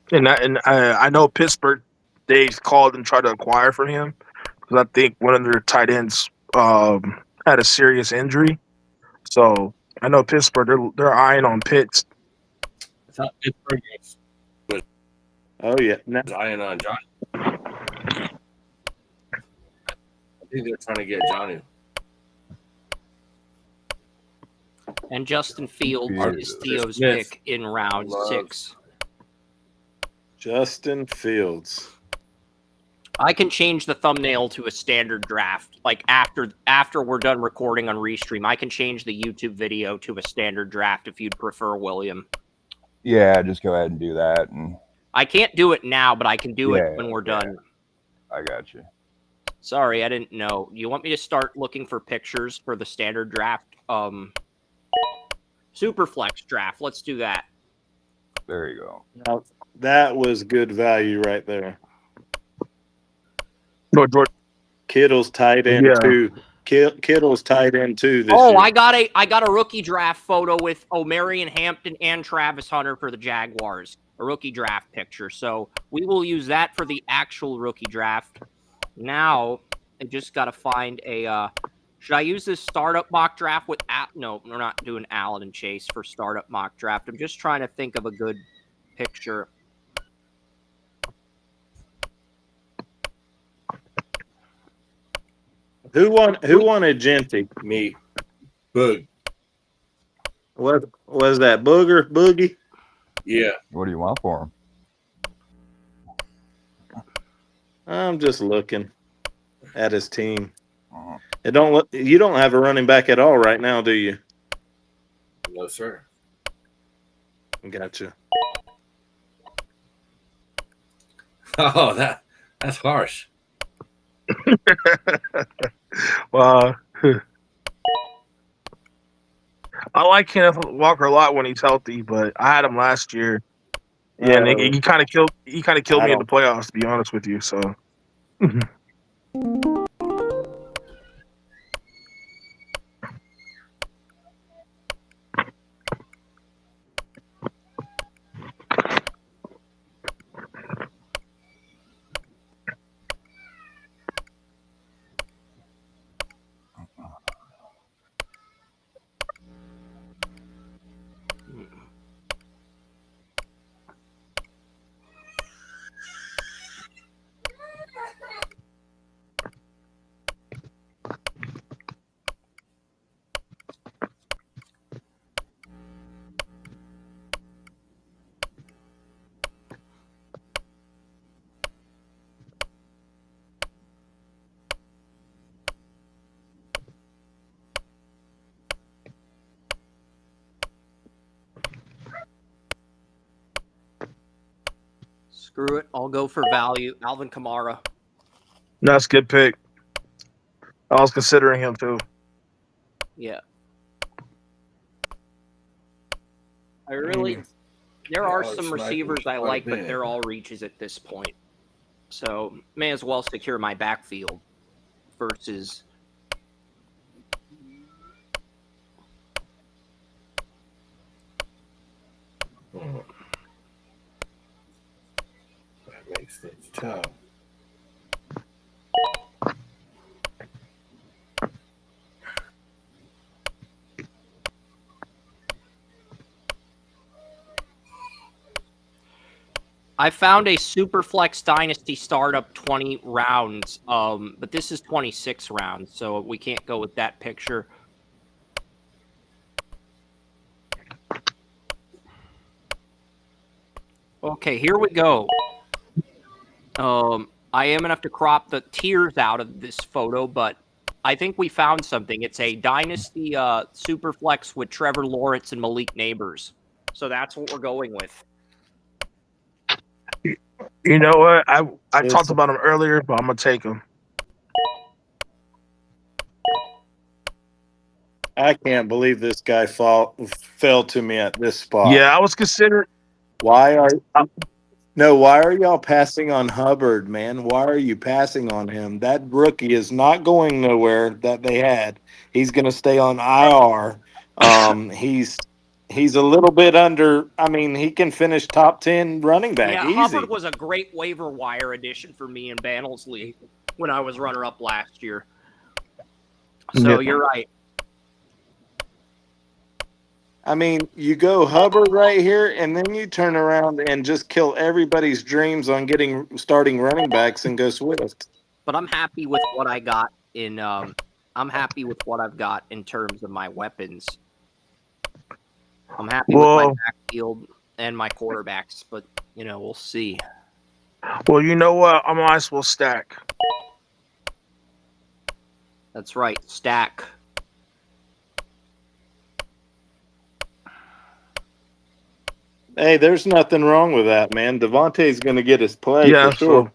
They're not. And I know Pittsburgh. They called and tried to acquire for him because I think one of their tight ends had a serious injury. So I know Pittsburgh, they're eyeing on Pitts. I thought Pittsburgh Oh yeah. No. was eyeing on Johnny. I think they're trying to get Johnny. And Justin Fields is Theo's Smith. pick in round 6. Justin Fields. I can change the thumbnail to a standard draft. Like after we're done recording on Restream, I can change the YouTube video to a standard draft if you'd prefer, William. Yeah, just go ahead and do that. And I can't do it now, but I can do it when we're done. I got you. Sorry, I didn't know. You want me to start looking for pictures for the standard draft? Superflex draft. Let's do that. There you go. Now, that was good value right there. No, George. Kittle's tight end too. Kittle's tight end too. This year. I got a rookie draft photo with Marion Hampton and Travis Hunter for the Jaguars. A rookie draft picture. So we will use that for the actual rookie draft. Now I just got to find a. Should I use this startup mock draft with? No, we're not doing Allen and Chase for startup mock draft. I'm just trying to think of a good picture. Who wanted Genty? Me. Boog. What was that? Boogie? Yeah. What do you want for him? I'm just looking at his team. Uh-huh. You don't have a running back at all right now, do you? No, sir. Gotcha. Oh, that's harsh. Well, I like Kenneth Walker a lot when he's healthy, but I had him last year. Yeah, and he kind of killed me in the playoffs, to be honest with you. So. Screw it. I'll go for value. Alvin Kamara. That's a good pick. I was considering him too. Yeah. There are some receivers I like, but they're all reaches at this point. So may as well secure my backfield versus. That makes things tough. I found a Superflex Dynasty startup 20 rounds, but this is 26 rounds, so we can't go with that picture. Okay, here we go. I am going to have to crop the tears out of this photo, but I think we found something. It's a Dynasty Superflex with Trevor Lawrence and Malik Neighbors. So that's what we're going with. You know what? I talked about him earlier, but I'm going to take him. I can't believe this guy fell to me at this spot. Yeah, I was considering. Why are y'all passing on Hubbard, man? Why are you passing on him? That rookie is not going nowhere that they had. He's going to stay on IR. He's a little bit under. I mean, he can finish top 10 running back. Yeah, easy. Hubbard was a great waiver wire addition for me in Bantl's League when I was runner-up last year. So you're right. I mean, you go Hubbard right here, and then you turn around and just kill everybody's dreams on starting running backs and go Swift. But I'm happy with what I got in. I'm happy with what I've got in terms of my weapons. I'm happy with my backfield and my quarterbacks, but we'll see. Well, you know what? I might as well stack. That's right, stack. Hey, there's nothing wrong with that, man. Devontae's going to get his play for sure.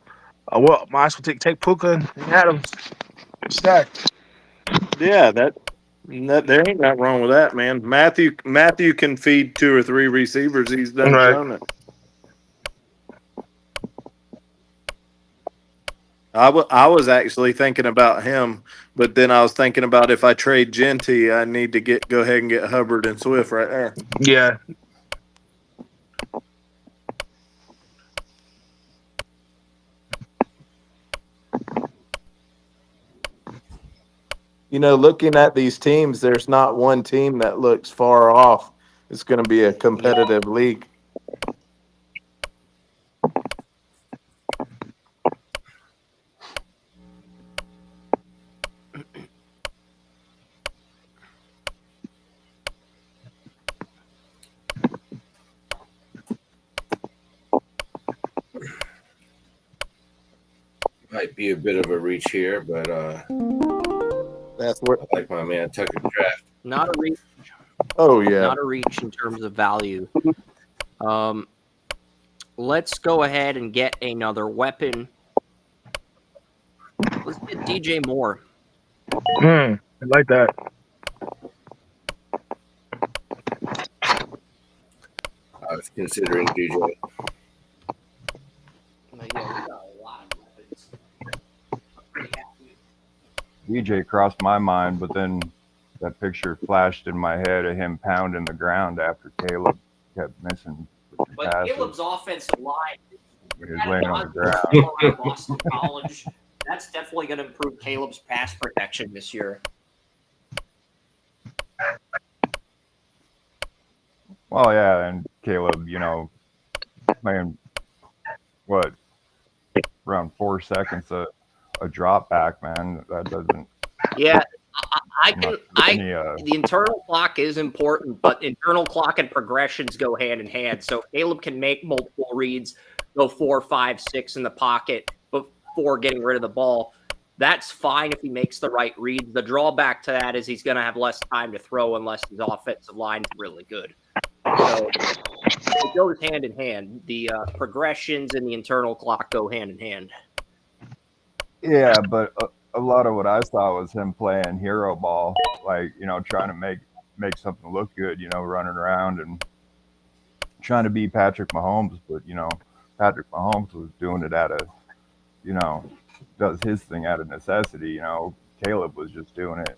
So, well, might as well take Puka and Adams. Stack. Yeah, there ain't nothing wrong with that, man. Matthew can feed 2 or 3 receivers. He's done shown it. I was actually thinking about him, but then I was thinking about if I trade Genty, I need to go ahead and get Hubbard and Swift right there. Yeah. Looking at these teams, there's not one team that looks far off. It's going to be a competitive league. Might be a bit of a reach here, but that's where I like my man Tucker draft. Not a reach. Oh yeah. Not a reach in terms of value. Let's go ahead and get another weapon. Let's get DJ Moore. I like that. I was considering DJ. DJ crossed my mind, but then that picture flashed in my head of him pounding the ground after Caleb kept missing. But passes. Caleb's offensive line, When he was laying on the ground. Boston College, that's definitely going to improve Caleb's pass protection this year. Well, yeah, and Caleb, playing around 4 seconds a drop back, man. That doesn't. Yeah, the internal clock is important, but internal clock and progressions go hand in hand. So Caleb can make multiple reads, go 4, 5, 6 in the pocket before getting rid of the ball. That's fine if he makes the right reads. The drawback to that is he's going to have less time to throw unless his offensive line is really good. So it goes hand in hand. The progressions and the internal clock go hand in hand. Yeah, but a lot of what I saw was him playing hero ball, like, trying to make something look good, running around and trying to be Patrick Mahomes. But, Patrick Mahomes was doing it does his thing out of necessity. Caleb was just doing it,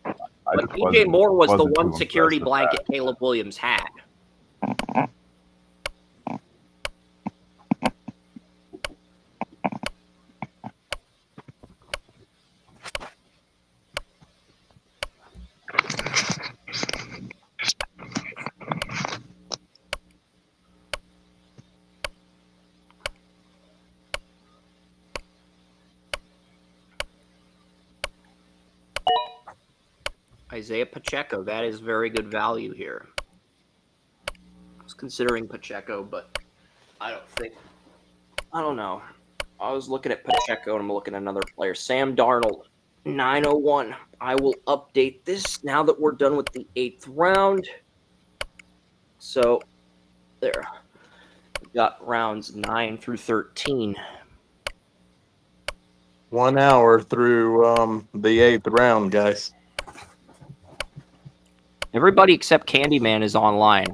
But DJ Moore was the one security blanket Caleb Williams had. Isaiah Pacheco, that is very good value here. I was considering Pacheco, but I don't know. I was looking at Pacheco and I'm looking at another player. Sam Darnold, 901. I will update this now that we're done with the 8th round. So, there. We've got rounds 9 through 13. 1 hour through the 8th round, guys. Everybody except Candyman is online.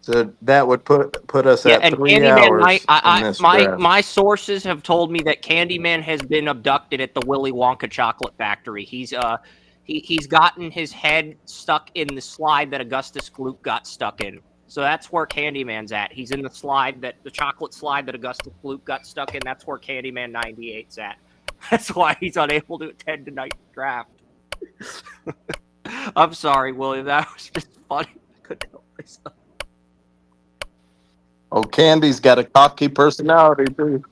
So that would put us at and 3 Candyman, hours. My sources have told me that Candyman has been abducted at the Willy Wonka chocolate factory. He's gotten his head stuck in the slide that Augustus Gloop got stuck in. So that's where Candyman's at. He's in the chocolate slide that Augustus Luke got stuck in. That's where Candyman 98's at. That's why he's unable to attend tonight's draft. I'm sorry, William. That was just funny. I couldn't help myself. Oh, Candy's got a cocky personality too.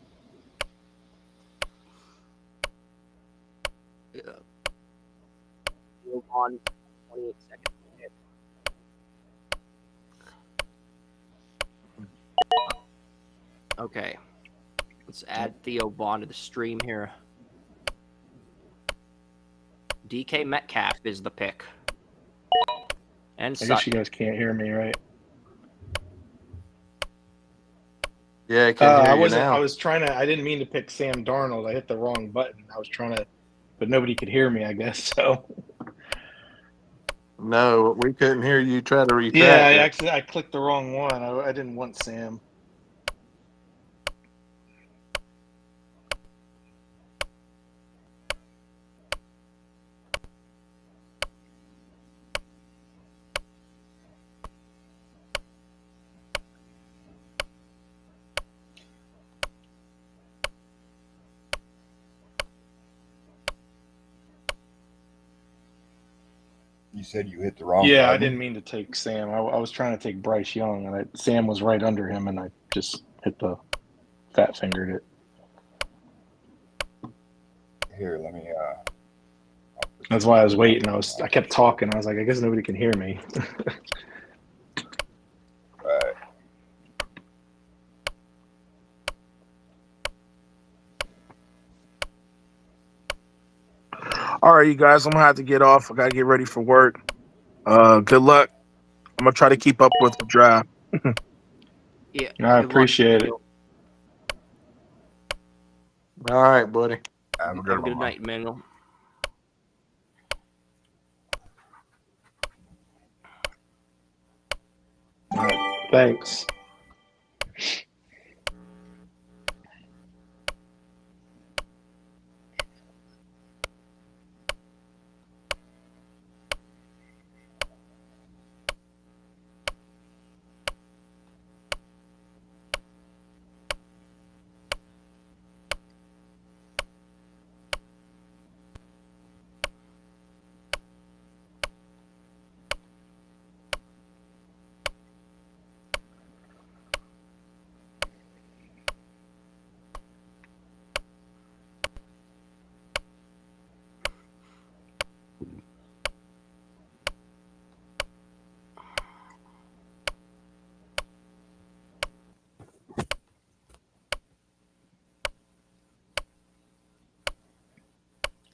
Yeah. Move on. 28 seconds. Okay. Let's add Theo Vaughn to the stream here. DK Metcalf is the pick. And I guess you guys can't hear me, right? Yeah, I can hear I you wasn't. now. I was trying to. I didn't mean to pick Sam Darnold. I hit the wrong button. I was trying to, but nobody could hear me. I guess so. No, we couldn't hear you try to retract. Yeah, I clicked the wrong one. I didn't want Sam. You said you hit the wrong Yeah, button. I didn't mean to take Sam. I was trying to take Bryce Young, and Sam was right under him, and I just fat fingered it. Here, let me. That's why I was waiting. I kept talking. I was like, I guess nobody can hear me. Right. All right, you guys, I'm gonna have to get off. I gotta get ready for work. Good luck. I'm gonna try to keep up with the draft. Yeah. I appreciate it. All right, buddy. Have a Have good a one. good night, Emmanuel. Thanks.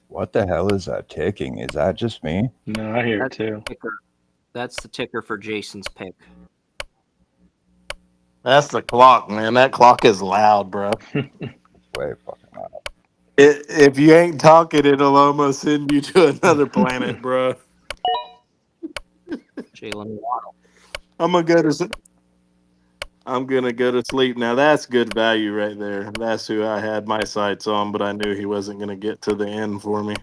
What the hell is that ticking? Is that just me? No, I hear it too. That's the ticker for Jason's pick. That's the clock, man. That clock is loud, bro. Way fucking loud. If you ain't talking, it'll almost send you to another planet, bro. Jalen Waddle. I'm gonna go to sleep now. That's good value right there. That's who I had my sights on, but I knew he wasn't gonna get to the end for me.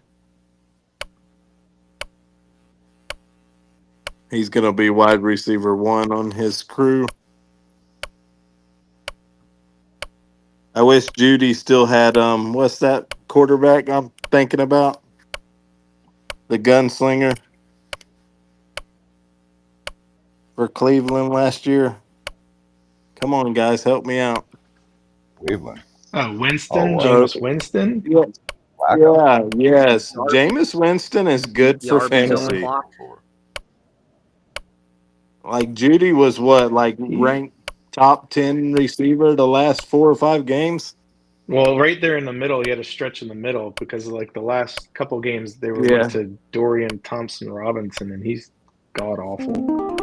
He's gonna be wide receiver 1 on his crew. I wish Judy still had what's that quarterback I'm thinking about? The gunslinger for Cleveland last year. Come on, guys, help me out. Cleveland. Oh, Winston, Oh, Jameis Winston. Yeah, Flacco. yes. Jameis Winston is good for Yards on the fantasy. clock. Like Judy was what, like ranked top 10 receiver the last 4 or 5 games? Well, right there in the middle, he had a stretch in the middle because like the last couple games they were Yeah. to Dorian Thompson Robinson, and he's god awful.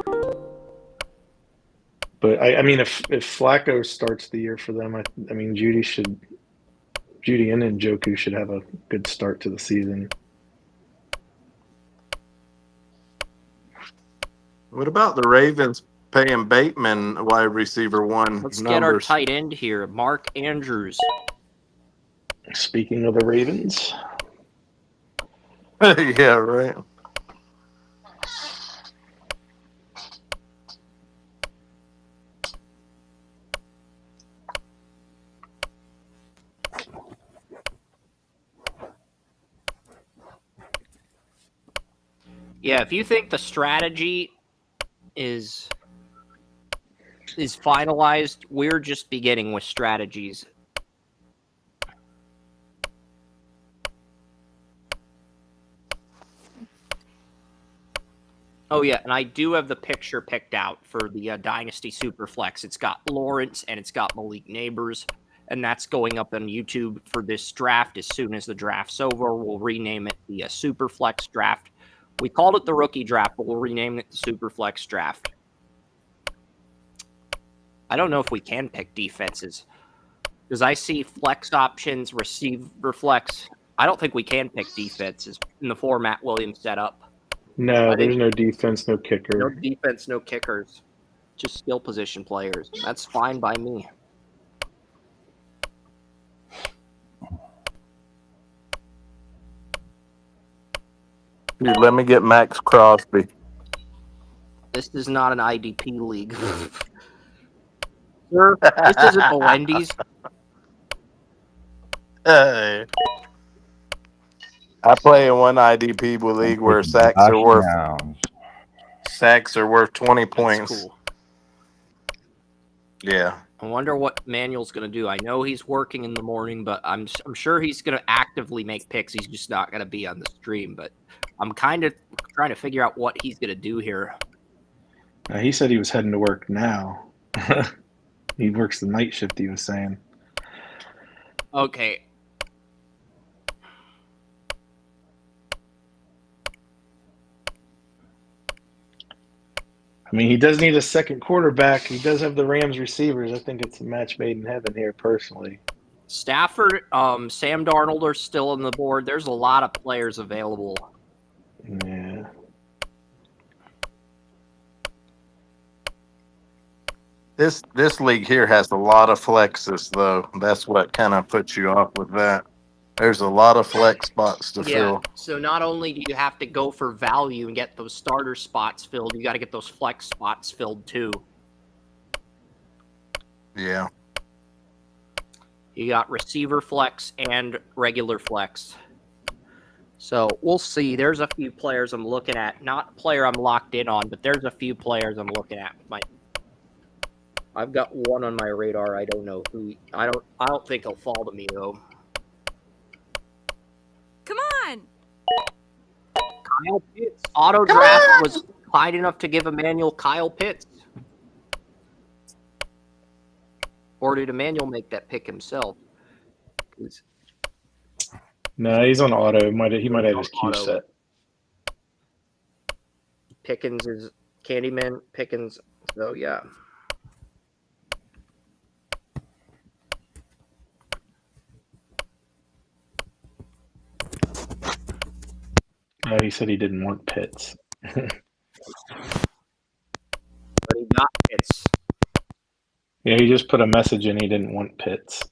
But I mean, if Flacco starts the year for them, I mean Judy and Njoku should have a good start to the season. What about the Ravens paying Bateman wide receiver 1 Let's get our numbers? tight end here, Mark Andrews. Speaking of the Ravens, Yeah, right. Yeah, if you think the strategy is finalized, we're just beginning with strategies. Oh, yeah, and I do have the picture picked out for the Dynasty Superflex. It's got Lawrence and it's got Malik Neighbors, and that's going up on YouTube for this draft. As soon as the draft's over, we'll rename it the Superflex draft. We called it the rookie draft, but we'll rename it the Superflex draft. I don't know if we can pick defenses, because I see flex options, receiver flex. I don't think we can pick defenses in the format William set up. No, there's no defense, no kicker. No defense, no kickers. Just skill position players. That's fine by me. Dude, let me get Max Crosby. This is not an IDP league. Sir, this isn't the Wendy's. Hey. I play in one IDP league where sacks are worth 20 points. That's cool. Yeah. I wonder what Manuel's going to do. I know he's working in the morning, but I'm sure he's going to actively make picks. He's just not going to be on the stream. But I'm kind of trying to figure out what he's going to do here. He said he was heading to work now. He works the night shift, he was saying. Okay. I mean, he does need a second quarterback. He does have the Rams receivers. I think it's a match made in heaven here, personally. Stafford, Sam Darnold are still on the board. There's a lot of players available. Yeah. This league here has a lot of flexes, though. That's what kind of puts you off with that. There's a lot of flex spots to fill. So not only do you have to go for value and get those starter spots filled, you got to get those flex spots filled too. Yeah. You got receiver flex and regular flex. So we'll see. There's a few players I'm looking at. Not a player I'm locked in on, but there's a few players I'm looking at. I've got one on my radar. I don't know who. I don't think he'll fall to me though. Come on. Kyle Pitts. Auto draft was kind enough to give Emmanuel Kyle Pitts. Or did Emmanuel make that pick himself? No, he's on auto. He might have his Q set. Pickens is Candyman Pickens. So yeah. No, he said he didn't want Pitts. But he got Pitts. Yeah, he just put a message in. He didn't want Pitts.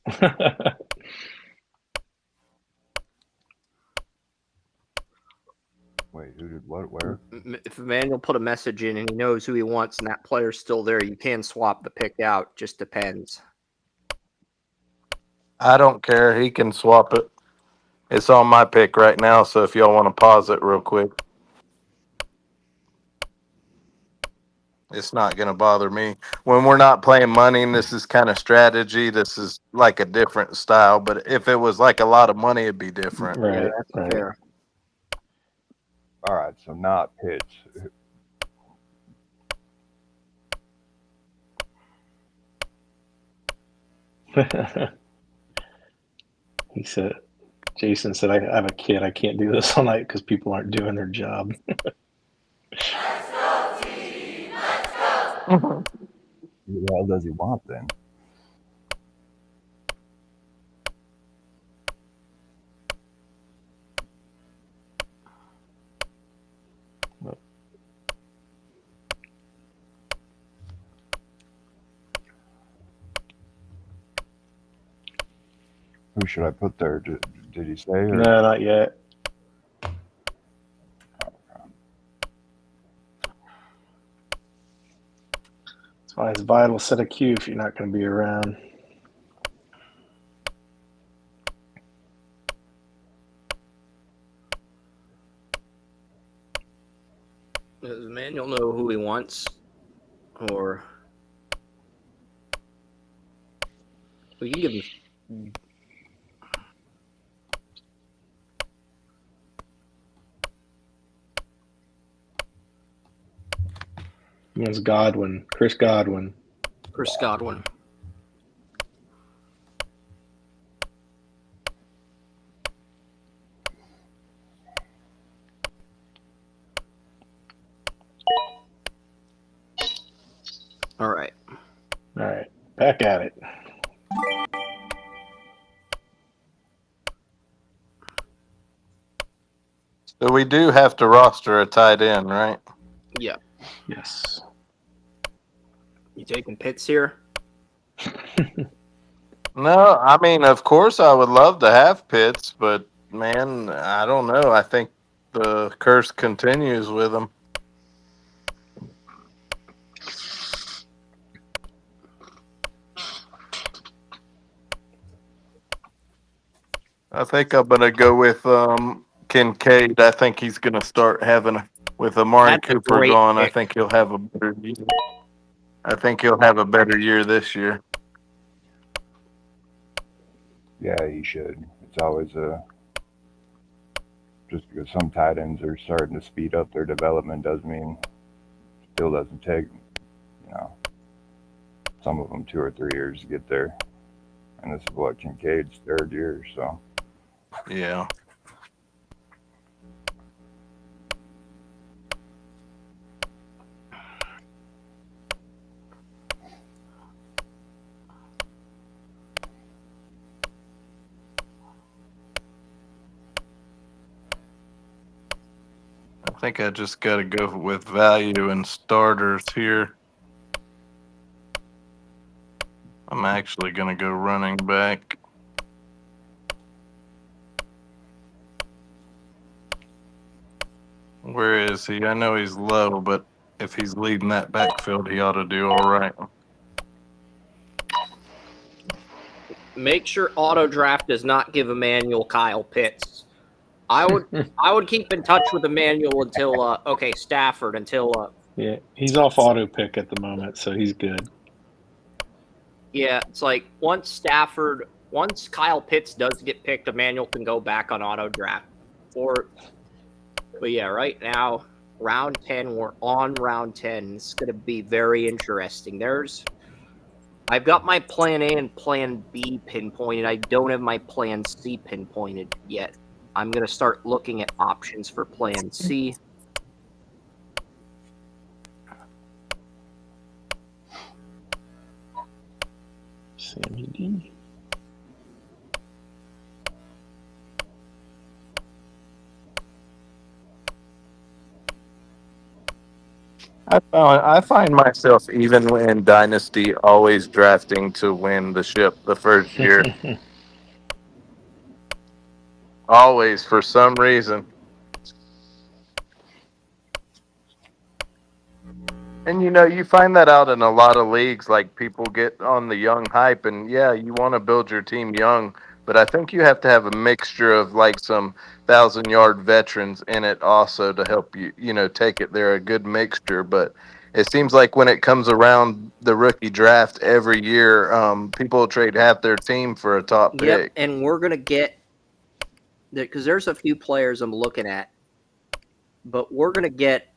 Wait, who did what? Where? If Emmanuel put a message in and he knows who he wants and that player's still there, you can swap the pick out. Just depends. I don't care. He can swap it. It's on my pick right now, so if y'all want to pause it real quick. It's not going to bother me. When we're not playing money and this is kind of strategy, this is like a different style. But if it was like a lot of money, it'd be different. Right, Yeah, that's right. fair. All right, so not Pitts. He said, Jason said, I have a kid. I can't do this all night because people aren't doing their job. Who the hell does he want then? Who should I put there? Did he say? Or? No, not yet. That's why it's vital to set a queue if you're not going to be around. Does Emmanuel know who he wants? Or we can give him. It's Godwin, Chris Godwin. Chris Godwin. All right. All right, back at it. So we do have to roster a tight end, right? Yeah. Yes. You taking Pitts here? No, I mean, of course I would love to have Pitts, but man, I don't know. I think the curse continues with him. I think I'm going to go with Kincaid. I think he's going to start having, with Amari That's a Cooper great gone, I pick. think he'll have a better year. I think he'll have a better year this year. Yeah, he should. It's always just because some tight ends are starting to speed up their development doesn't mean still doesn't take, some of them 2 or 3 years to get there. And this is what Kincaid's 3rd year, so. Yeah. I think I just got to go with value and starters here. I'm actually going to go running back. Where is he? I know he's low, but if he's leading that backfield, he ought to do all right. Make sure auto draft does not give Emmanuel Kyle Pitts. I would keep in touch with Emmanuel until Stafford until Yeah, he's off auto pick at the moment, so he's good. yeah, it's like once Kyle Pitts does get picked, Emmanuel can go back on auto draft. But yeah, right now, round 10, we're on round 10. It's going to be very interesting. I've got my plan A and plan B pinpointed. I don't have my plan C pinpointed yet. I'm going to start looking at options for plan C. Sammy D. I find myself, even in Dynasty, always drafting to win the ship the first year. Always, for some reason. And you find that out in a lot of leagues. Like, people get on the young hype, and yeah, you want to build your team young, but I think you have to have a mixture of like some 1,000-yard veterans in it also to help you, take it. They're a good mixture, but it seems like when it comes around the rookie draft every year, people trade half their team for a top pick. Yep, and we're going to get – because there's a few players I'm looking at, but we're going to get –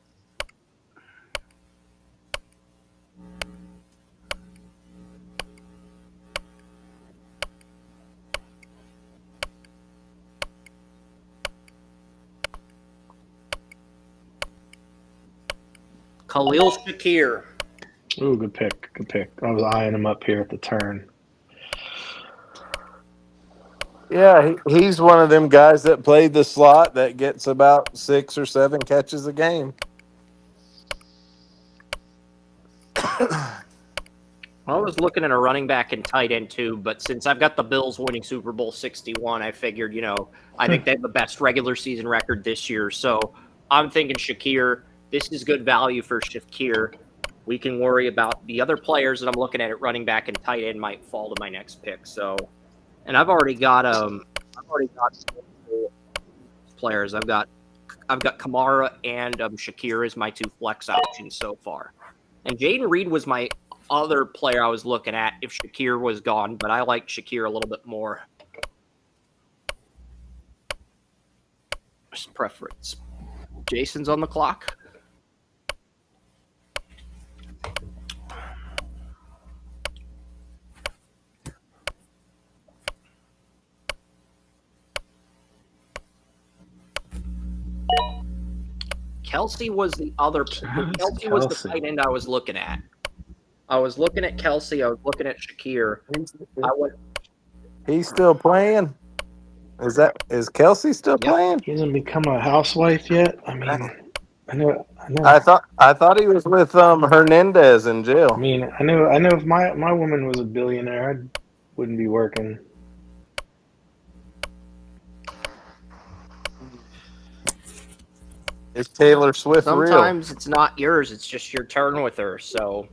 Khalil Shakir. Ooh, good pick. Good pick. I was eyeing him up here at the turn. Yeah, he's one of them guys that played the slot that gets about 6 or 7 catches a game. I was looking at a running back and tight end too, but since I've got the Bills winning Super Bowl 61, I figured, I think they have the best regular season record this year. So I'm thinking Shakir. This is good value for Shakir. We can worry about the other players that I'm looking at running back and tight end might fall to my next pick. So, and I've already got players. I've got I've got Kamara and Shakir as my 2 flex options so far. And Jaden Reed was my other player I was looking at if Shakir was gone, but I like Shakir a little bit more. Just preference. Jason's on the clock. Kelsey was the other. Kelsey was the tight end I was looking at. I was looking at Kelsey. I was looking at Shakir. He's still playing. Is Kelsey still playing? He hasn't become a housewife yet. I mean, I know. I thought he was with Hernandez in jail. I mean, I know. If my woman was a billionaire, I wouldn't be working. Is Taylor Swift real? Sometimes it's not yours. It's just your turn with her. So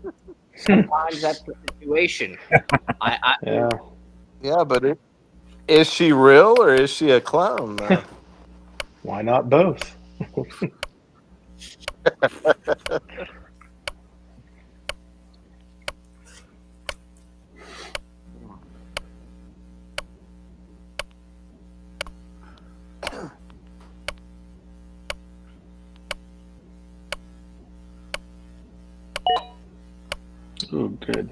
sometimes that's the situation. Yeah, but is she real or is she a clone? Why not both? Oh, good.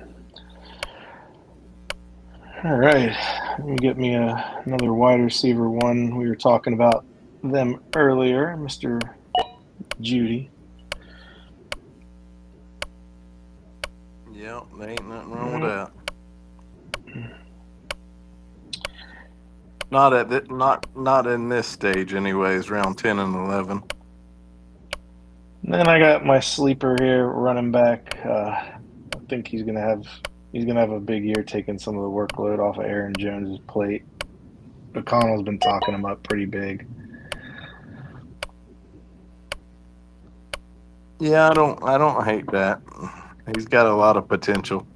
All right. Let me get me another wide receiver one. We were talking about them earlier, Mr. Judy. Yep, there ain't nothing wrong with that. Not in this stage, anyways. Round 10 and 11. And then I got my sleeper here, running back. I think he's gonna have a big year, taking some of the workload off of Aaron Jones' plate. McConnell's been talking him up pretty big. Yeah, I don't hate that. He's got a lot of potential.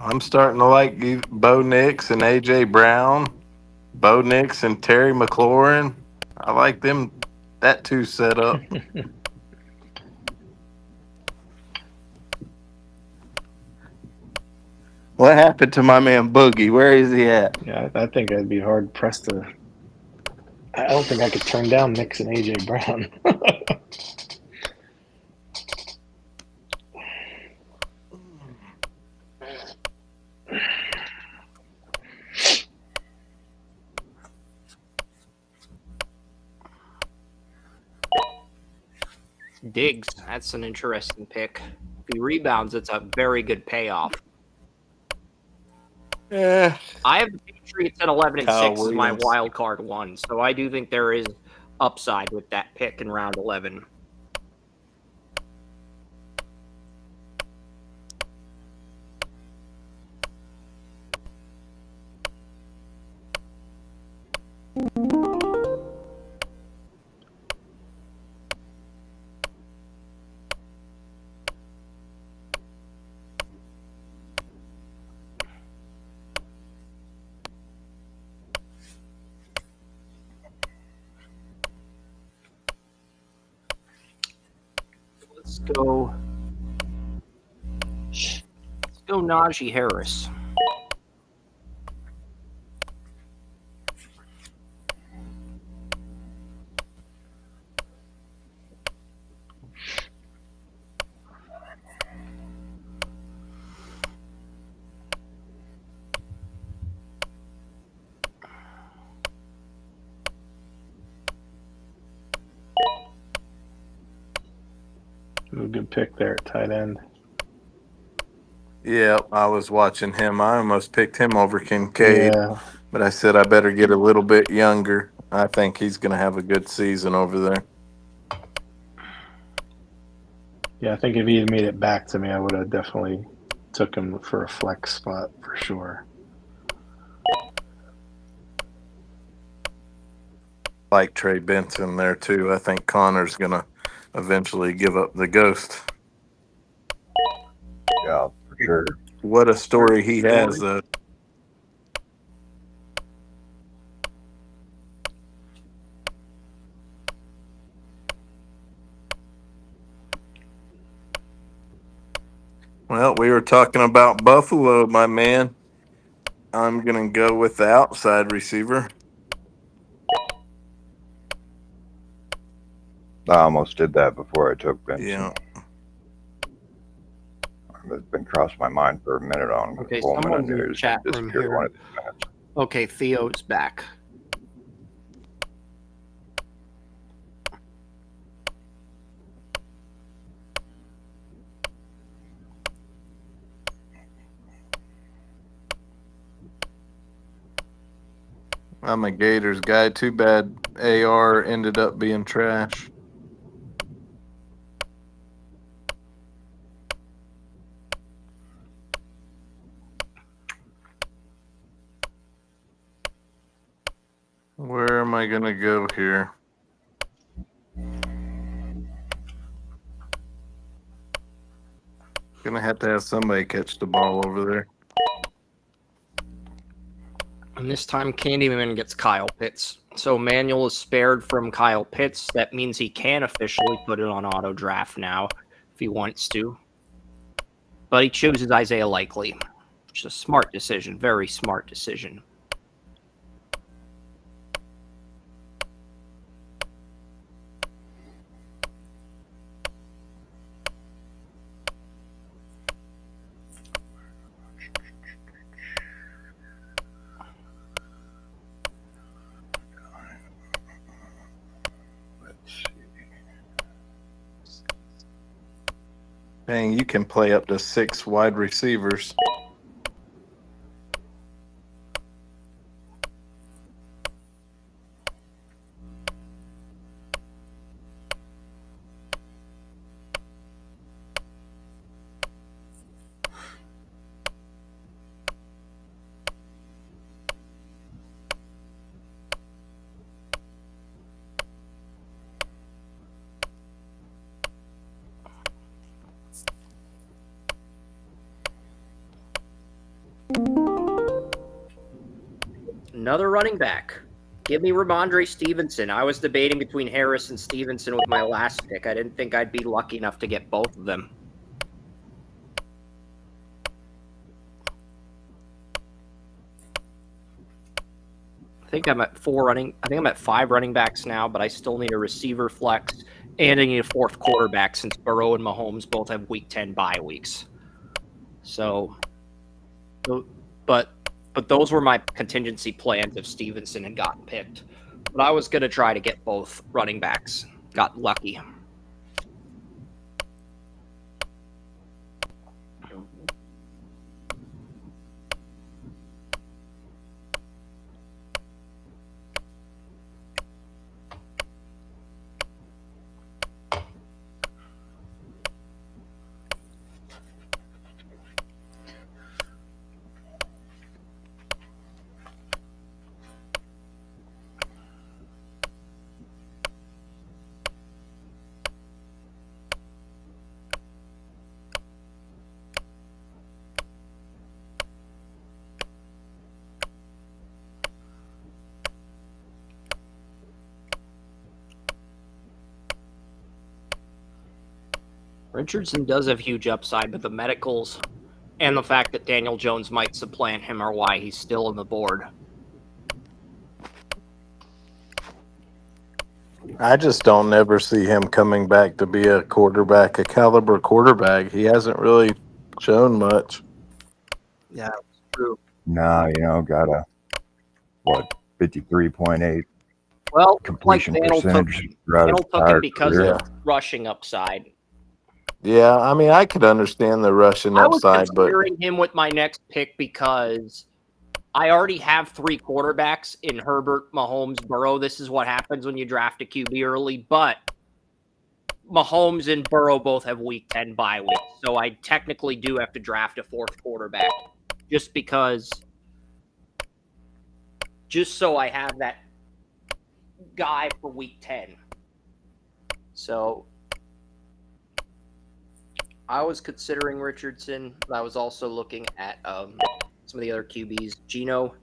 I'm starting to like Bo Nix and A.J. Brown, Bo Nix and Terry McLaurin. I like them, that two set up. What happened to my man Boogie? Where is he at? Yeah, I think I'd be hard pressed to. I don't think I could turn down Nix and A.J. Brown. Diggs, that's an interesting pick. If he rebounds, it's a very good payoff. Yeah. I have the Patriots at 11 and Kyle 6 as my Williams. wild card one, so I do think there is upside with that pick in round 11. Let's go Najee Harris. A good pick there at tight end. Yeah, I was watching him. I almost picked him over Kincaid, Yeah. but I said I better get a little bit younger. I think he's going to have a good season over there. Yeah, I think if he had made it back to me, I would have definitely took him for a flex spot for sure. Like Trey Benson there too. I think Connor's gonna eventually give up the ghost. Yeah, for sure. What a story he has, though. Well, we were talking about Buffalo, my man. I'm gonna go with the outside receiver. I almost did that before I took Benson. Yeah. It's been crossed my mind for a minute on Okay, Coleman, someone's and in the it's chat room disappeared here. one of these minutes. Okay, Theo's back. I'm a Gators guy. Too bad AR ended up being trash. Where am I going to go here? Going to have somebody catch the ball over there. And this time Candyman gets Kyle Pitts. So Manuel is spared from Kyle Pitts. That means he can officially put it on auto draft now if he wants to. But he chooses Isaiah Likely, which is a smart decision, very smart decision. Dang, you can play up to 6 wide receivers. Another running back. Give me Ramondre Stevenson. I was debating between Harris and Stevenson with my last pick. I didn't think I'd be lucky enough to get both of them. I think I'm at 5 running backs now, but I still need a receiver flex, and I need a 4th quarterback since Burrow and Mahomes both have Week 10 bye weeks. So, but those were my contingency plans if Stevenson had gotten picked. But I was going to try to get both running backs. Got lucky. Richardson does have huge upside, but the medicals and the fact that Daniel Jones might supplant him are why he's still on the board. I just don't ever see him coming back to be a quarterback, a caliber quarterback. He hasn't really shown much. Yeah, that's true. No, got a 53.8 Well, completion like percentage throughout his Daniel took him entire because career. of rushing upside. Yeah, I mean, I could understand the rushing I was upside, but considering him with my next pick because I already have 3 quarterbacks in Herbert, Mahomes, Burrow. This is what happens when you draft a QB early. But Mahomes and Burrow both have Week 10 bye weeks, so I technically do have to draft a fourth quarterback, just so I have that guy for Week 10. So I was considering Richardson, but I was also looking at some of the other QBs. Geno.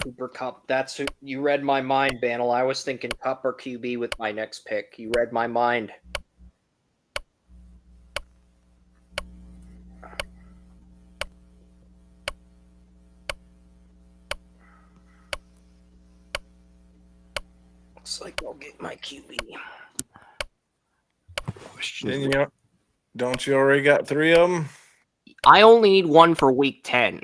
Cooper Kupp. That's you read my mind, Banel. I was thinking Kupp or QB with my next pick. You read my mind. Looks like I'll get my QB. Don't you already got 3 of them? I only need one for Week 10.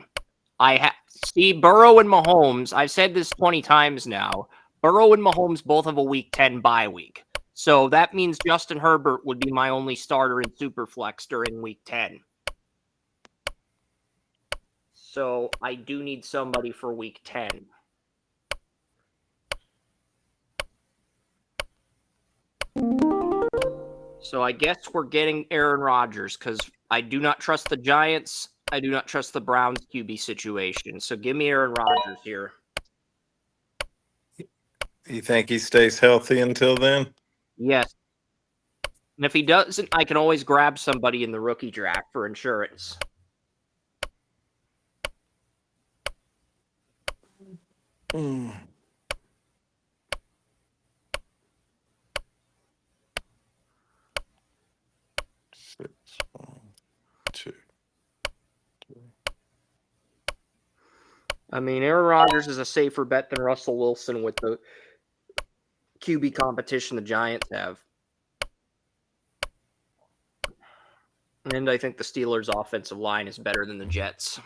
See, Burrow and Mahomes, I've said this 20 times now. Burrow and Mahomes both have a Week 10 bye week. So that means Justin Herbert would be my only starter in Superflex during Week 10. So I do need somebody for Week 10. So I guess we're getting Aaron Rodgers because I do not trust the Giants. I do not trust the Browns QB situation. So give me Aaron Rodgers here. You think he stays healthy until then? Yes. And if he doesn't, I can always grab somebody in the rookie draft for insurance. Mm. Six, 1, 2. I mean, Aaron Rodgers is a safer bet than Russell Wilson with the QB competition the Giants have. And I think the Steelers' offensive line is better than the Jets.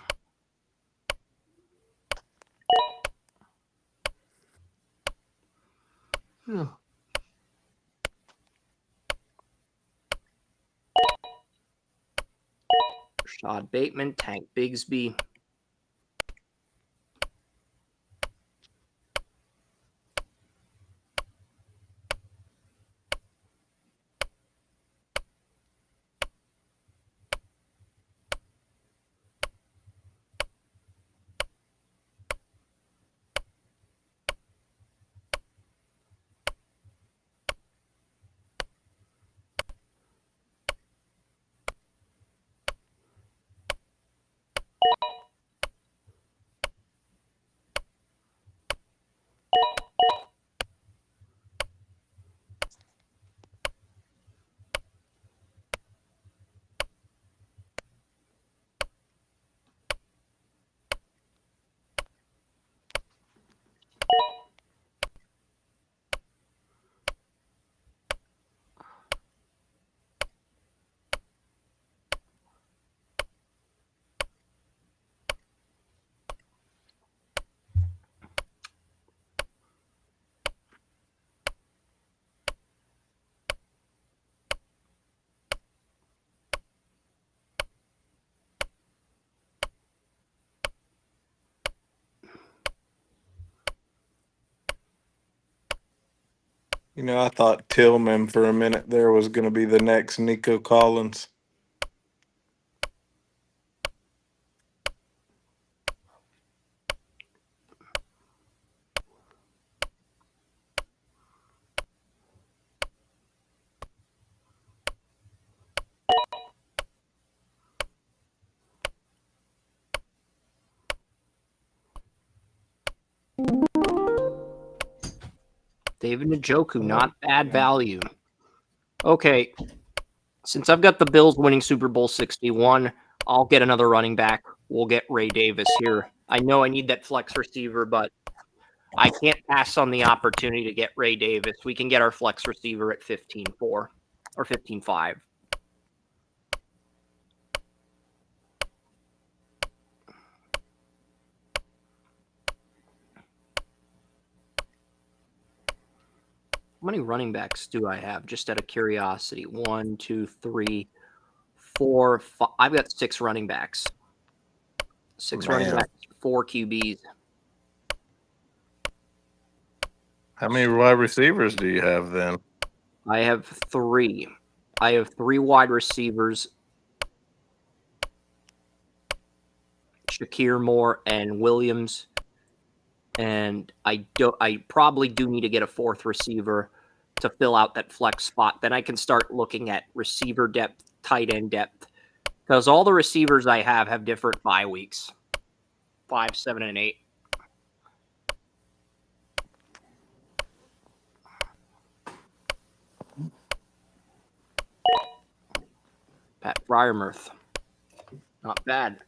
Rashad Bateman, Tank Bigsby. You know, I thought Tillman for a minute there was going to be the next Nico Collins. David Njoku, not bad value. Okay, since I've got the Bills winning Super Bowl 61, I'll get another running back. We'll get Ray Davis here. I know I need that flex receiver, but I can't pass on the opportunity to get Ray Davis. We can get our flex receiver at 15-4 or 15-5. How many running backs do I have? Just out of curiosity. 1, 2, 3, 4, 5. I've got 6 running backs. 6 running backs, 4 QBs. How many wide receivers do you have then? I have 3. I have 3 wide receivers. Shakir, Moore, and Williams. And I probably do need to get a 4th receiver to fill out that flex spot. Then I can start looking at receiver depth, tight end depth, because all the receivers I have different bye weeks, 5, 7, and 8. Pat Fryermuth, not bad.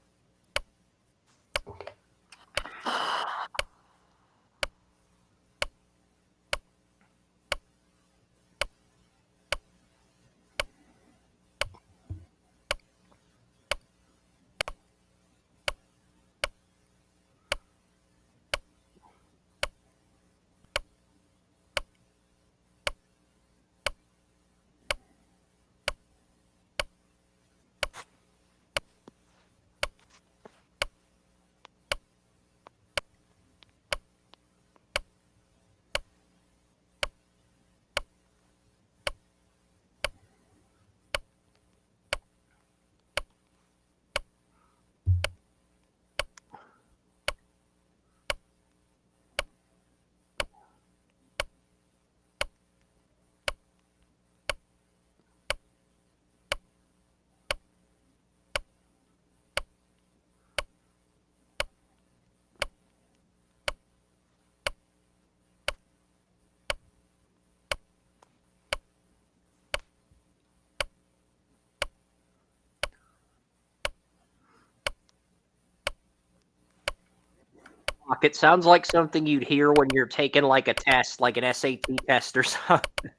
It sounds like something you'd hear when you're taking like a test, like an SAT test or something.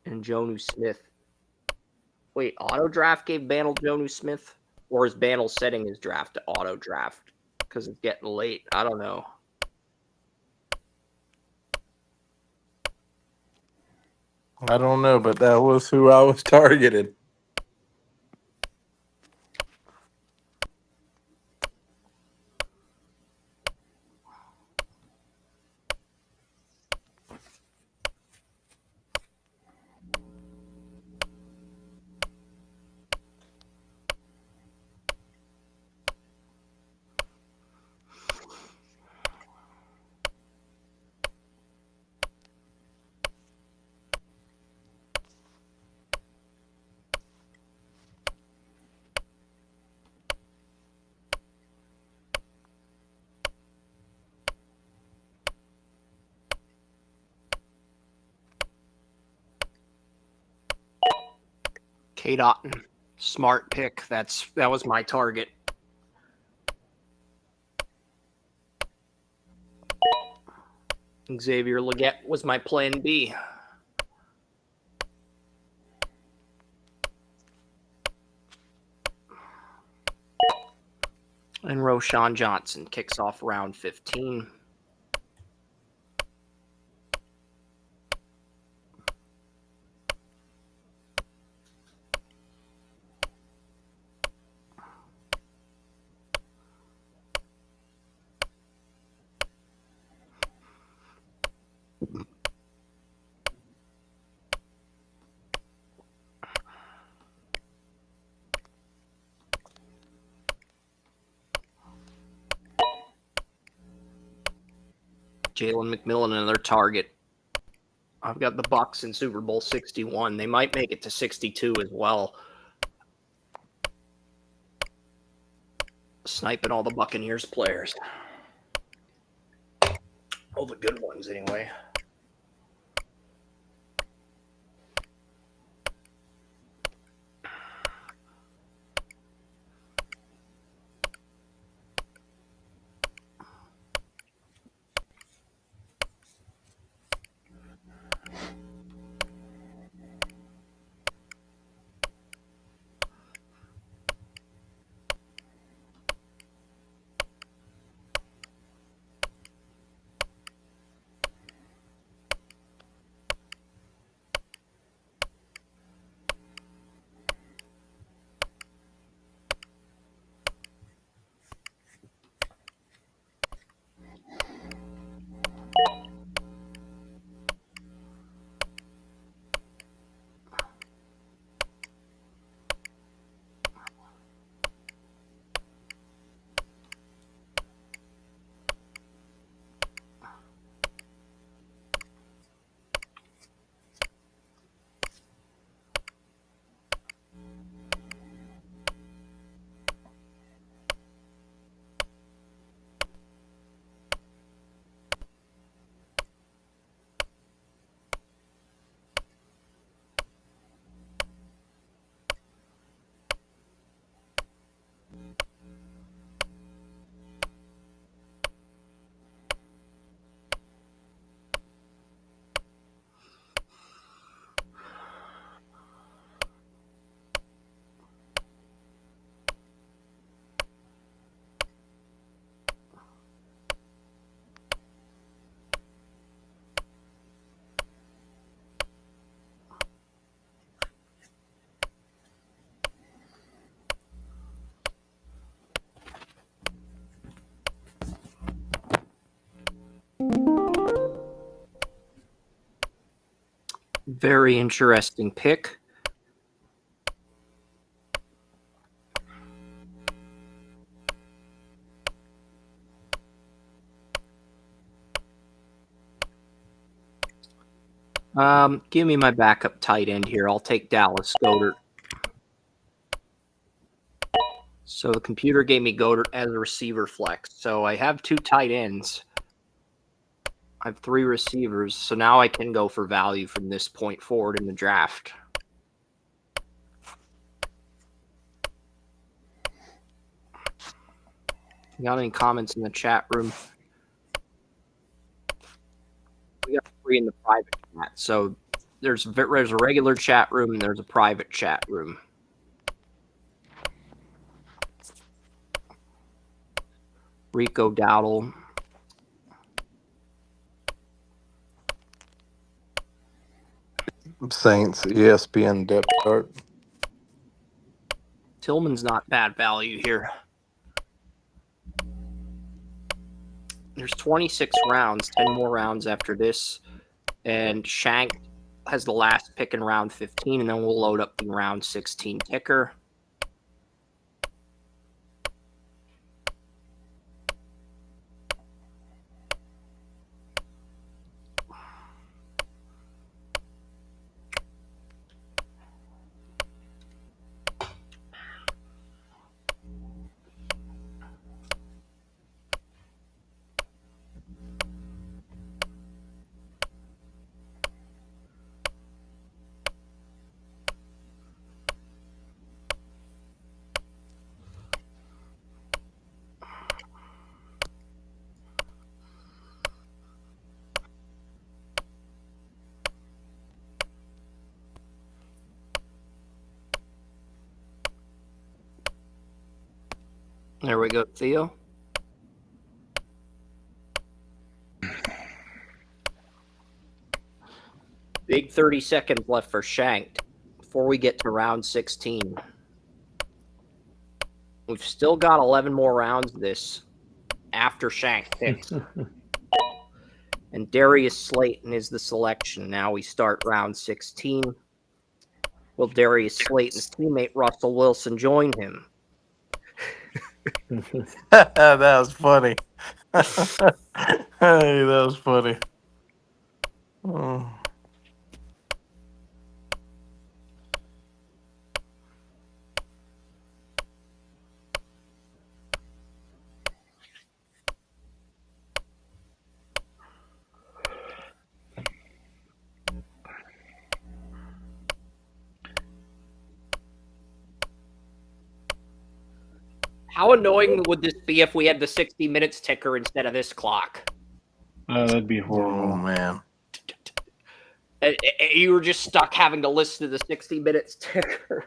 And Jonnu Smith. Wait, auto draft gave Bantle Jonnu Smith? Or is Bantle setting his draft to auto draft? Because it's getting late. I don't know. I don't know, but that was who I was targeted. Kate Otten, smart pick. That was my target. Xavier Legette was my plan B. And Roshan Johnson kicks off round 15. Jalen McMillan, another target. I've got the Bucks in Super Bowl 61. They might make it to 62 as well. Sniping all the Buccaneers players. All the good ones, anyway. Very interesting pick. Give me my backup tight end here. I'll take Dallas Goedert. So the computer gave me Goedert as a receiver flex. So I have 2 tight ends. I have 3 receivers. So now I can go for value from this point forward in the draft. Got any comments in the chat room? We got 3 in the private chat. So there's a regular chat room and there's a private chat room. Rico Dowdle. Saints, ESPN depth chart. Tillman's not bad value here. There's 26 rounds, 10 more rounds after this. And Shank has the last pick in round 15, and then we'll load up the round 16 ticker. There we go, Theo. Big 30 seconds left for Shanked before we get to round 16. We've still got 11 more rounds this after Shank picks. And Darius Slayton is the selection. Now we start round 16. Will Darius Slayton's teammate Russell Wilson join him? That was funny. Hey, that was funny. Oh. How annoying would this be if we had the 60 minutes ticker instead of this clock? Oh, that'd be Oh, horrible. man. You were just stuck having to listen to the 60 minutes ticker.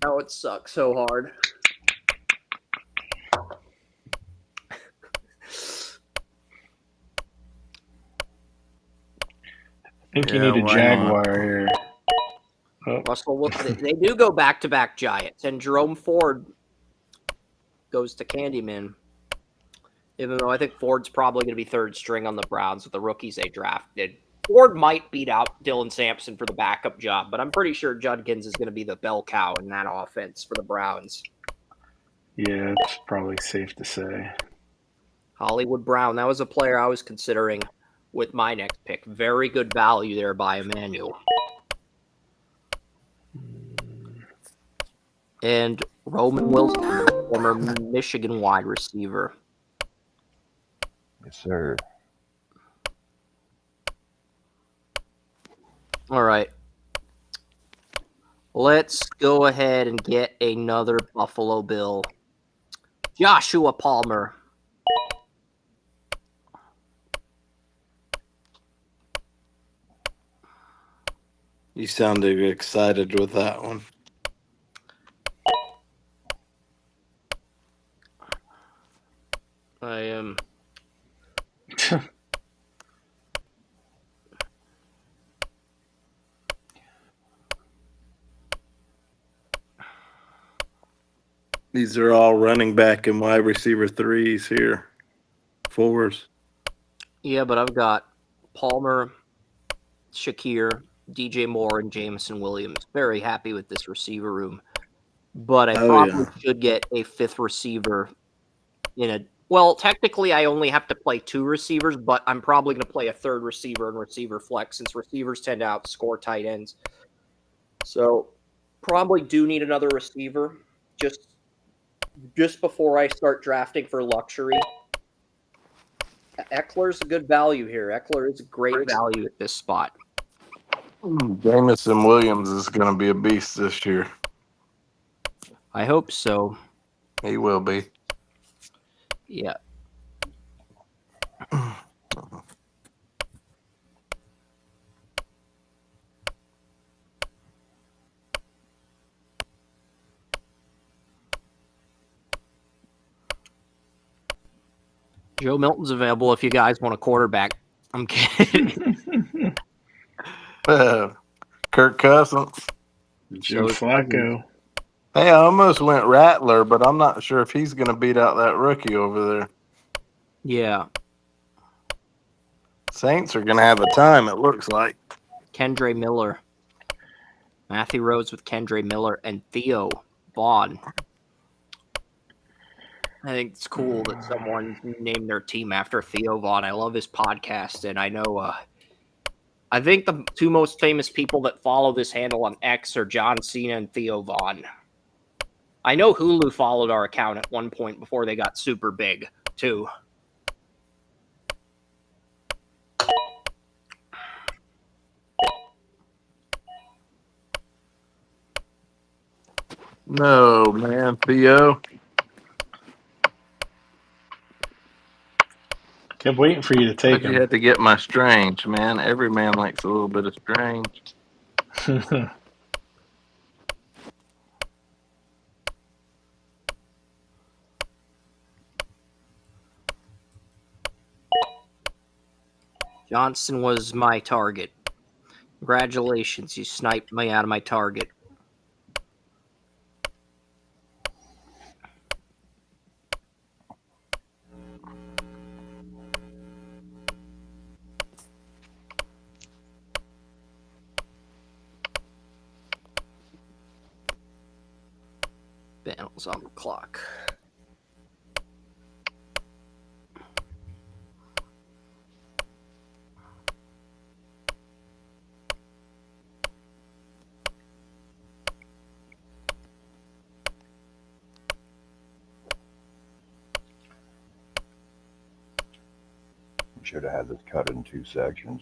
That would suck so hard. I think you Yeah, need a why Jaguar not? here. Oh, Russell, they do go back-to-back Giants, and Jerome Ford goes to Candyman. Even though I think Ford's probably going to be third string on the Browns with the rookies they drafted. Ford might beat out Dylan Sampson for the backup job, but I'm pretty sure Judkins is going to be the bell cow in that offense for the Browns. yeah, it's probably safe to say. Hollywood Brown, that was a player I was considering with my next pick. Very good value there by Emmanuel. And Roman Wilson, former Michigan wide receiver. Yes, sir. All right. Let's go ahead and get another Buffalo Bill. Joshua Palmer. You sounded excited with that one. I am. These are all running back and wide receiver threes here. Fours. Yeah, but I've got Palmer, Shakir, DJ Moore, and Jameson Williams. Very happy with this receiver room. But I probably should get a fifth receiver in a. Well, technically, I only have to play two receivers, but I'm probably going to play a third receiver in receiver flex since receivers tend to outscore tight ends. So, probably do need another receiver just before I start drafting for luxury. Eckler's a good value here. Eckler is a great value at this spot. Jameson Williams is going to be a beast this year. I hope so. He will be. Yeah. Joe Milton's available if you guys want a quarterback. I'm kidding. Kirk Cousins. Joe Flacco. Hey, I almost went Rattler, but I'm not sure if he's going to beat out that rookie over there. Yeah. Saints are going to have a time, it looks like. Kendre Miller. Matthew Rhodes with Kendre Miller and Theo Vaughn. I think it's cool that someone named their team after Theo Vaughn. I love his podcast, and I know I think the two most famous people that follow this handle on X are John Cena and Theo Vaughn. I know Hulu followed our account at one point before they got super big, too. No, man, Theo. Kept waiting for you to take You him. had to get my Strange, man. Every man likes a little bit of Strange. Johnson was my target. Congratulations, you sniped me out of my target. Panels on the clock. should have had this cut in 2 sections.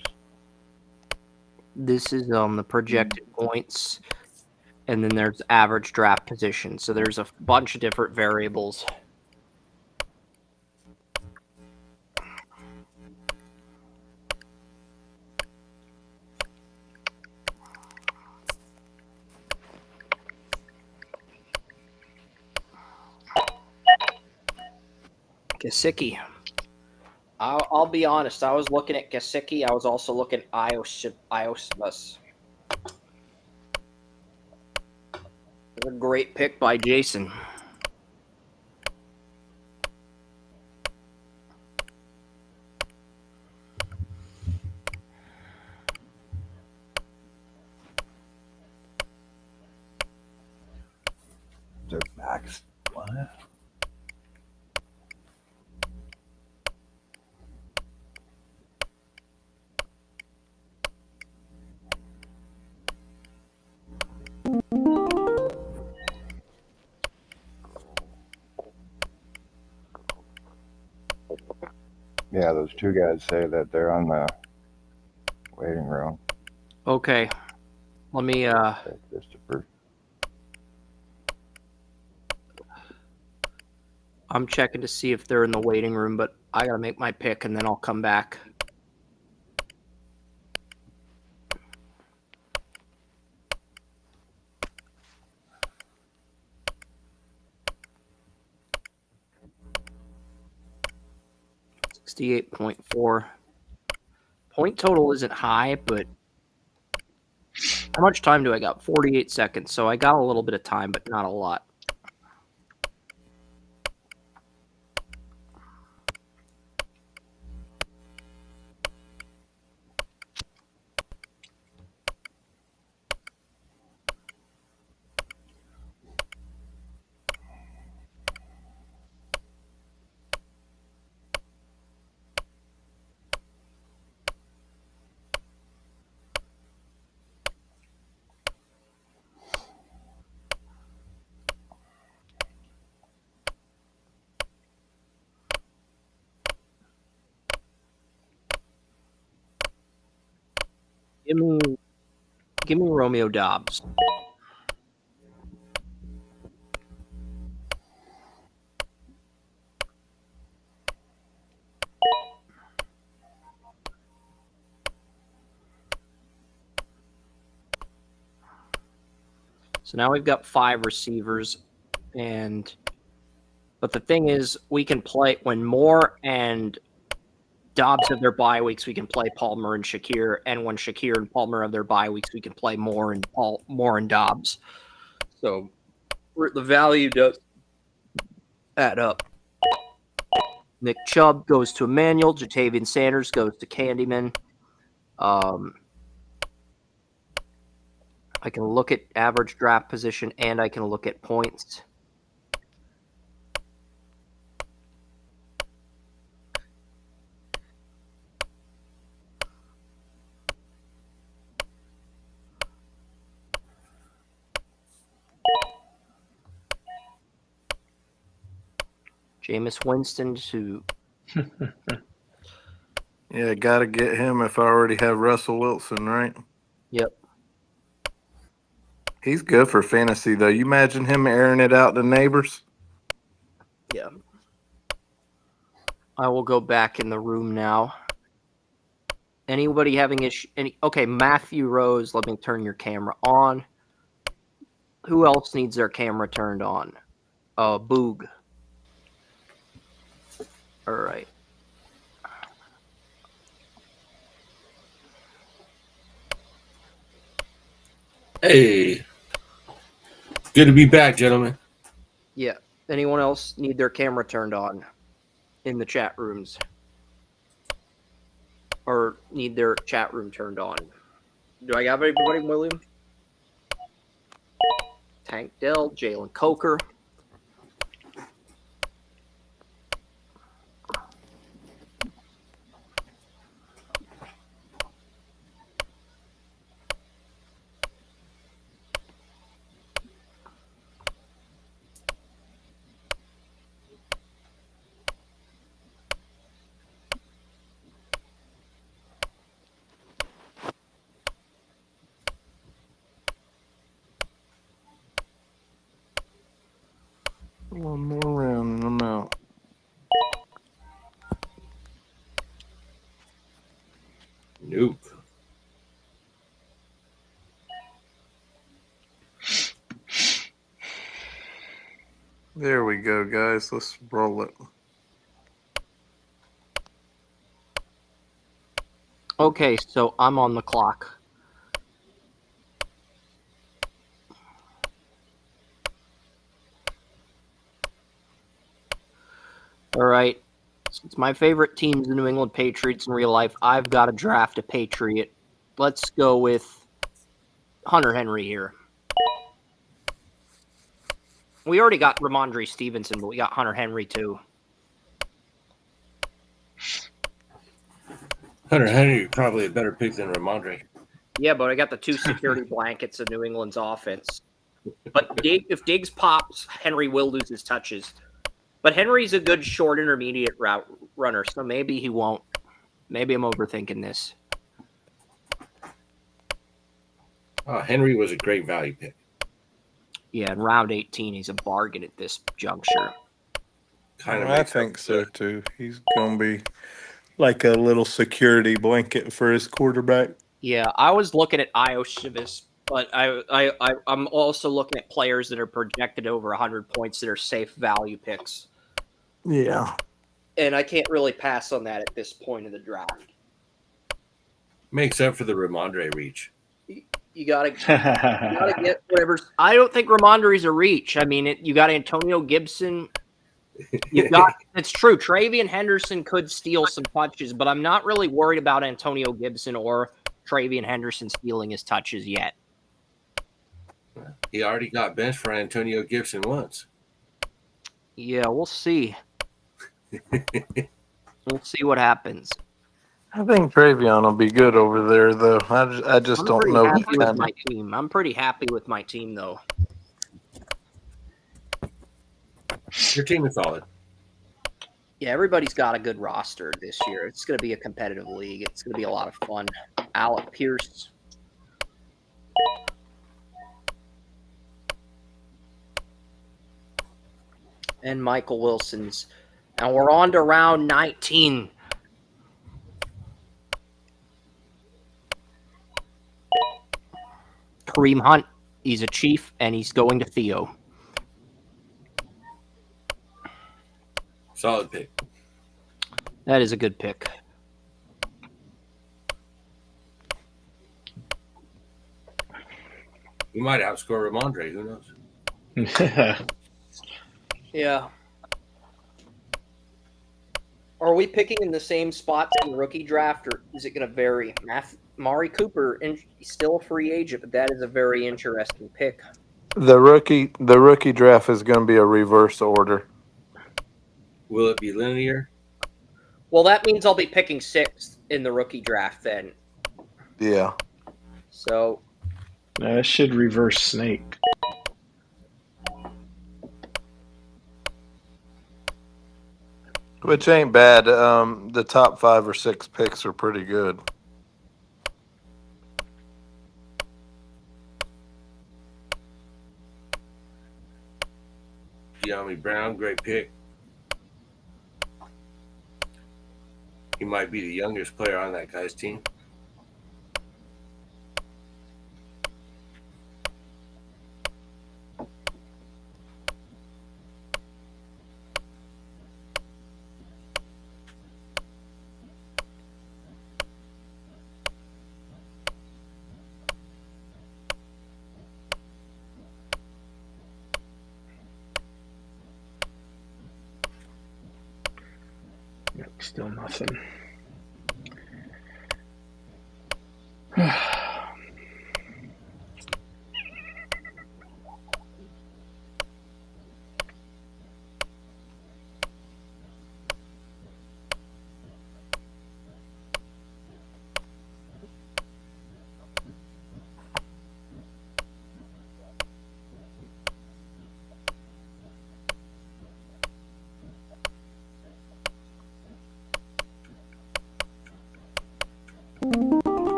This is the projected points, and then there's average draft position. So there's a bunch of different variables. Gesicki. I'll be honest. I was looking at Gesicki. I was also looking at Iosivas. A great pick by Jason. Their backs. What? Yeah, those 2 guys say that they're on the waiting room. Okay. Let me Christopher. I'm checking to see if they're in the waiting room, but I gotta make my pick and then I'll come back. .4 point total isn't high, but how much time do I got? 48 seconds. So I got a little bit of time, but not a lot. Give me Romeo Dobbs. So now we've got 5 receivers, but the thing is, we can play when Moore and Dobbs have their bye weeks, we can play Palmer and Shakir, and when Shakir and Palmer have their bye weeks, we can play Moore and Dobbs. So the value does add up. Nick Chubb goes to Emmanuel. Jatavian Sanders goes to Candyman. I can look at average draft position and I can look at points. Jameis Winston to... Yeah, got to get him if I already have Russell Wilson, right? Yep. He's good for fantasy, though. You imagine him airing it out to neighbors? Yeah. I will go back in the room now. Anybody having issue? Okay, Matthew Rose, let me turn your camera on. Who else needs their camera turned on? Boog. All right. Hey, good to be back, gentlemen. Yeah. Anyone else need their camera turned on in the chat rooms? Or need their chat room turned on? Do I have everybody, William? Tank Dell, Jalen Coker. One more round and I'm out. Nope. There we go, guys. Let's roll it. Okay, so I'm on the clock. All right. Since my favorite team's the New England Patriots in real life, I've got to draft a Patriot. Let's go with Hunter Henry here. We already got Ramondre Stevenson, but we got Hunter Henry too. Hunter Henry probably a better pick than Ramondre. Yeah, but I got the two security blankets of New England's offense. But if Diggs pops, Henry will lose his touches. But Henry's a good short intermediate route runner, so maybe he won't. Maybe I'm overthinking this. Henry was a great value pick. Yeah, in round 18, he's a bargain at this juncture. I think so too. He's gonna be like a little security blanket for his quarterback. Yeah, I was looking at Ioshivas, but I'm also looking at players that are projected over 100 points that are safe value picks. Yeah. And I can't really pass on that at this point of the draft. Makes up for the Ramondre reach. You gotta get whatever. I don't think Ramondre's a reach. I mean, you got Antonio Gibson. It's true. Travian Henderson could steal some touches, but I'm not really worried about Antonio Gibson or Travian Henderson stealing his touches yet. He already got benched for Antonio Gibson once. Yeah, we'll see. We'll see what happens. I think Travion will be good over there, though. I just don't know. I'm pretty happy with my team, though. Your team is solid. Yeah, everybody's got a good roster this year. It's going to be a competitive league. It's going to be a lot of fun. Alec Pierce. And Michael Wilson's. And we're on to round 19. Kareem Hunt. He's a Chief, and he's going to Theo. Solid pick. That is a good pick. You might outscore Ramondre. Who knows? Yeah. Are we picking in the same spots in the rookie draft, or is it going to vary? Mari Cooper, he's still a free agent, but that is a very interesting pick. The rookie draft is going to be a reverse order. Will it be linear? Well, that means I'll be picking sixth in the rookie draft then. Yeah. So. It should reverse snake. Which ain't bad. The top 5 or 6 picks are pretty good. De'Ami Brown, great pick. He might be the youngest player on that guy's team. Still nothing.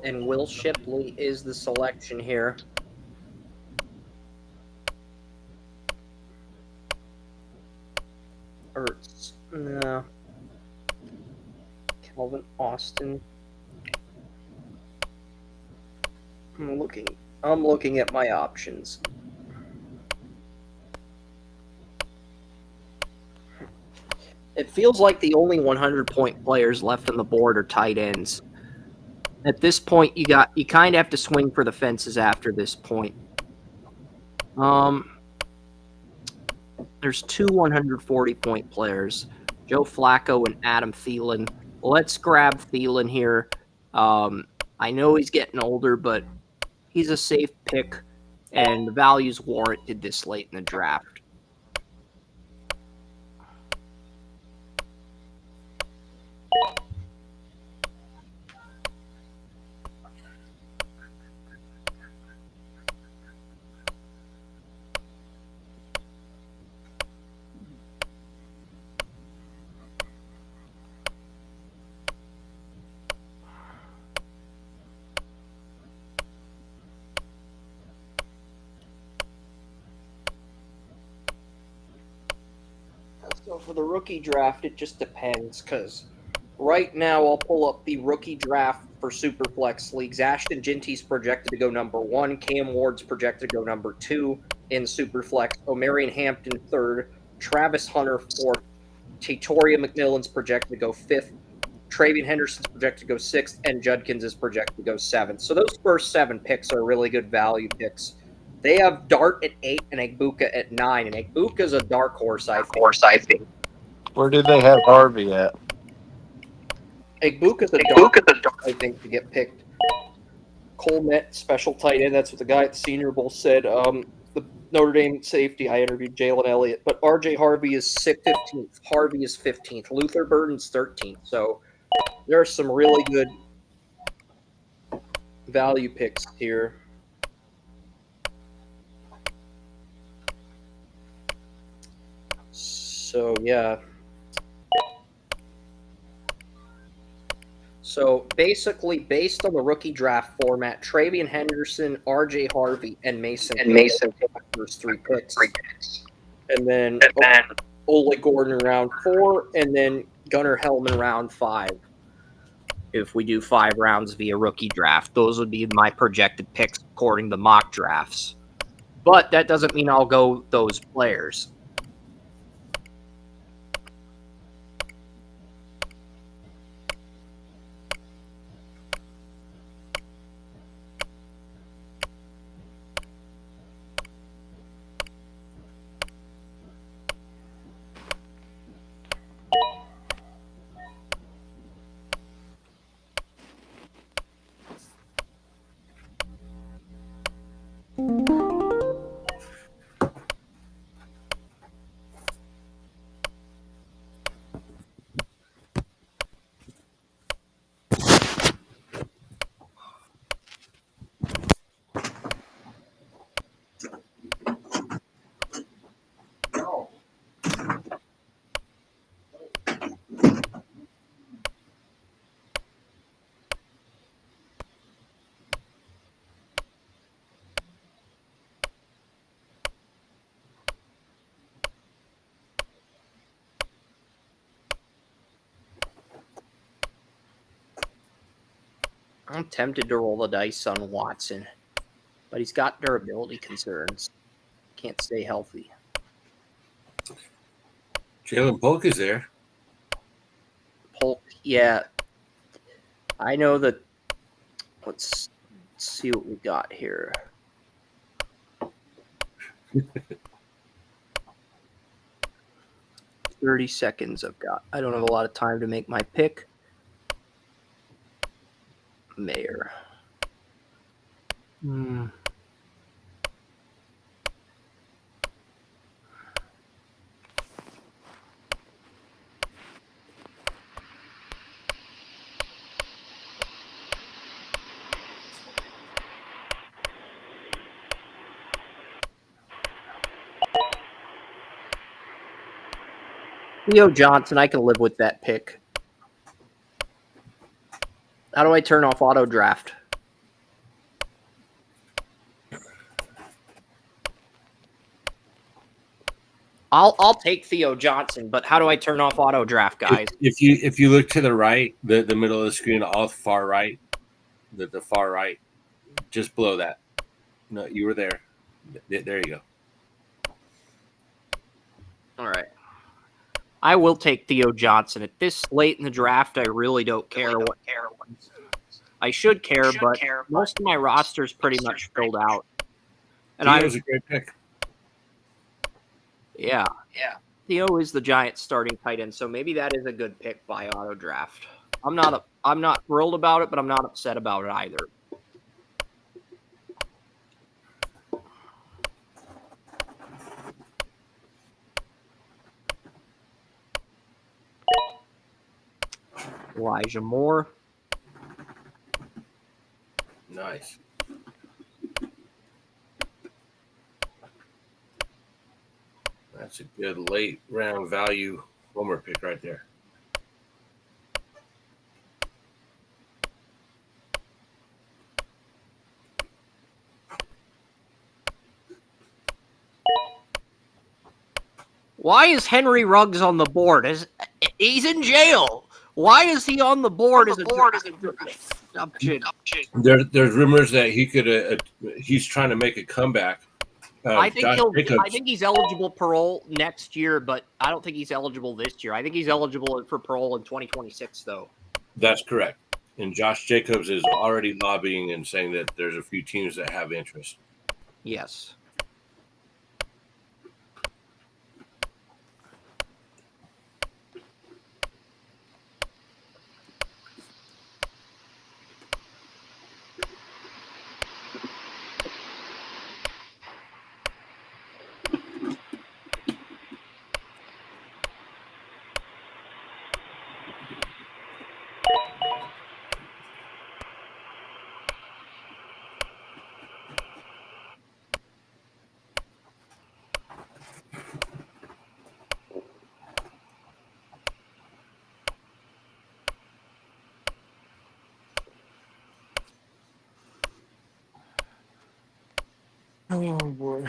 And Will Shipley is the selection here. Hurts. No. Calvin Austin. I'm looking at my options. It feels like the only 100-point players left on the board are tight ends. At this point, you kind of have to swing for the fences after this point. There's two 140-point players, Joe Flacco and Adam Thielen. Let's grab Thielen here. I know he's getting older, but he's a safe pick, and the value's warranted this late in the draft. So for the rookie draft, it just depends, because right now I'll pull up the rookie draft for Superflex leagues. Ashton Ginty's projected to go number 1. Cam Ward's projected to go number 2 in Superflex. O'Marion Hampton 3rd. Travis Hunter 4th. Tatoria McMillan's projected to go 5th. Travian Henderson's projected to go 6th. And Judkins is projected to go 7th. So those first 7 picks are really good value picks. They have Dart at 8 and Egbuka at 9. And Egbuka's a dark horse, I think. Where did they have Harvey at? Egbuka's a dark, I think, to get picked. Cole Met, special tight end. That's what the guy at the Senior Bowl said. The Notre Dame safety, I interviewed Jalen Elliott. But R.J. Harvey is 15th. Harvey is 15th. Luther Burden's 13th. So there are some really good value picks here. So, yeah. So, basically, based on the rookie draft format, Travian Henderson, R.J. Harvey, and Mason take the first 3 picks. And then Ole Gordon in round 4, and then Gunnar Hellman round 5. If we do 5 rounds via rookie draft, those would be my projected picks according to mock drafts. But that doesn't mean I'll go those players. I'm tempted to roll the dice on Watson, but he's got durability concerns. Can't stay healthy. Jalen Polk is there. Polk, yeah. I know that. Let's see what we got here. "30 seconds I've got. I don't have a lot of time to make my pick. Mayor. Theo Johnson, I can live with that pick. How do I turn off auto draft? I'll take Theo Johnson, but how do I turn off auto draft, guys? If you look to the right, the middle of the screen, all far right, the far right, just below that. No, you were there. There you go. All right. I will take Theo Johnson. At this late in the draft, I really don't care what I should care, but most of my roster is pretty much filled out. And Theo's a great pick. Yeah. Theo is the Giants' starting tight end, so maybe that is a good pick by auto draft. I'm not thrilled about it, but I'm not upset about it either. Elijah Moore. Nice. That's a good late round value homer pick right there. Why is Henry Ruggs on the board? He's in jail. Why is he on the board? There's rumors that he could. He's trying to make a comeback. I think he's eligible parole next year, but I don't think he's eligible this year. I think he's eligible for parole in 2026, though. That's correct. And Josh Jacobs is already lobbying and saying that there's a few teams that have interest. Yes. Oh boy.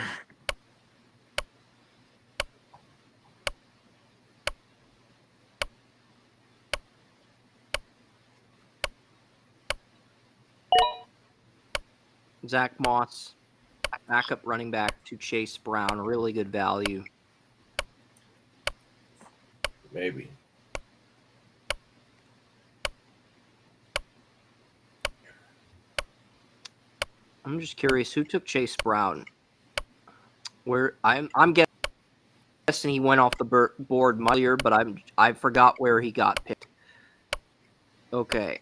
Zach Moss, backup running back to Chase Brown. Really good value. Maybe. I'm just curious, who took Chase Brown? Where I'm guessing he went off the board earlier, but I forgot where he got picked. Okay.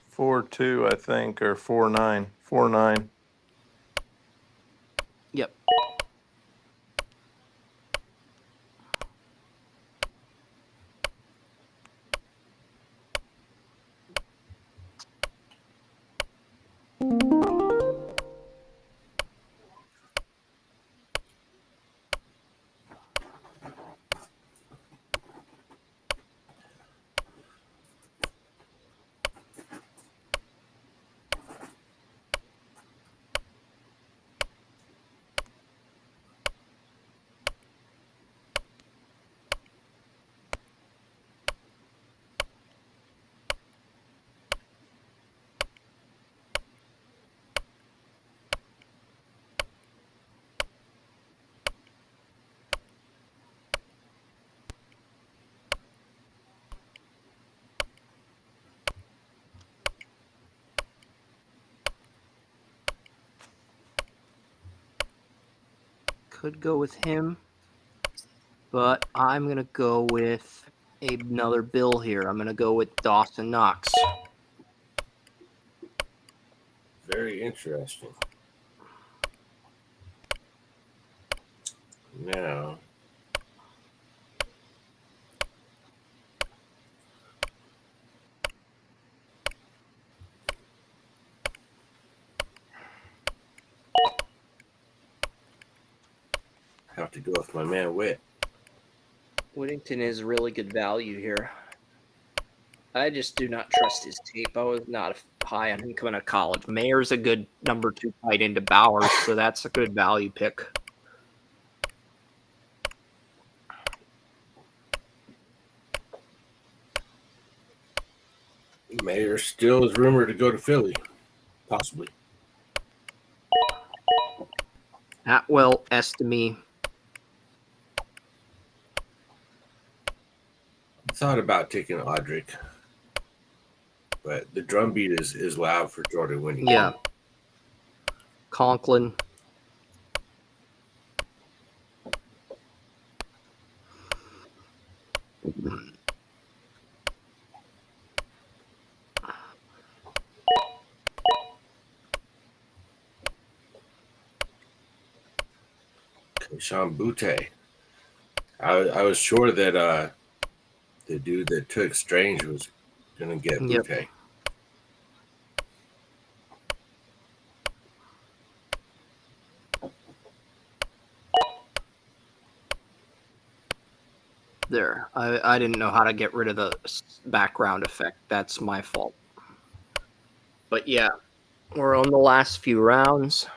Four two, I think, or 4-9. 4-9. Yep. Could go with him, but I'm going to go with another Bill here. I'm going to go with Dawson Knox. Very interesting. Now, have to go with my man Witt. Whittington is really good value here. I just do not trust his tape. I was not high on him coming out of college. Mayer's a good number 2 tight end to Bowers, so that's a good value pick. Mayer still is rumored to go to Philly, possibly. Atwell, Estime. I thought about taking Audric, but the drumbeat is loud for Jordan winning. Yeah. Conklin. Sean Butte. I was sure that the dude that took Strange was going to get Butte. Yep. There. I didn't know how to get rid of the background effect. That's my fault. But yeah, we're on the last few rounds.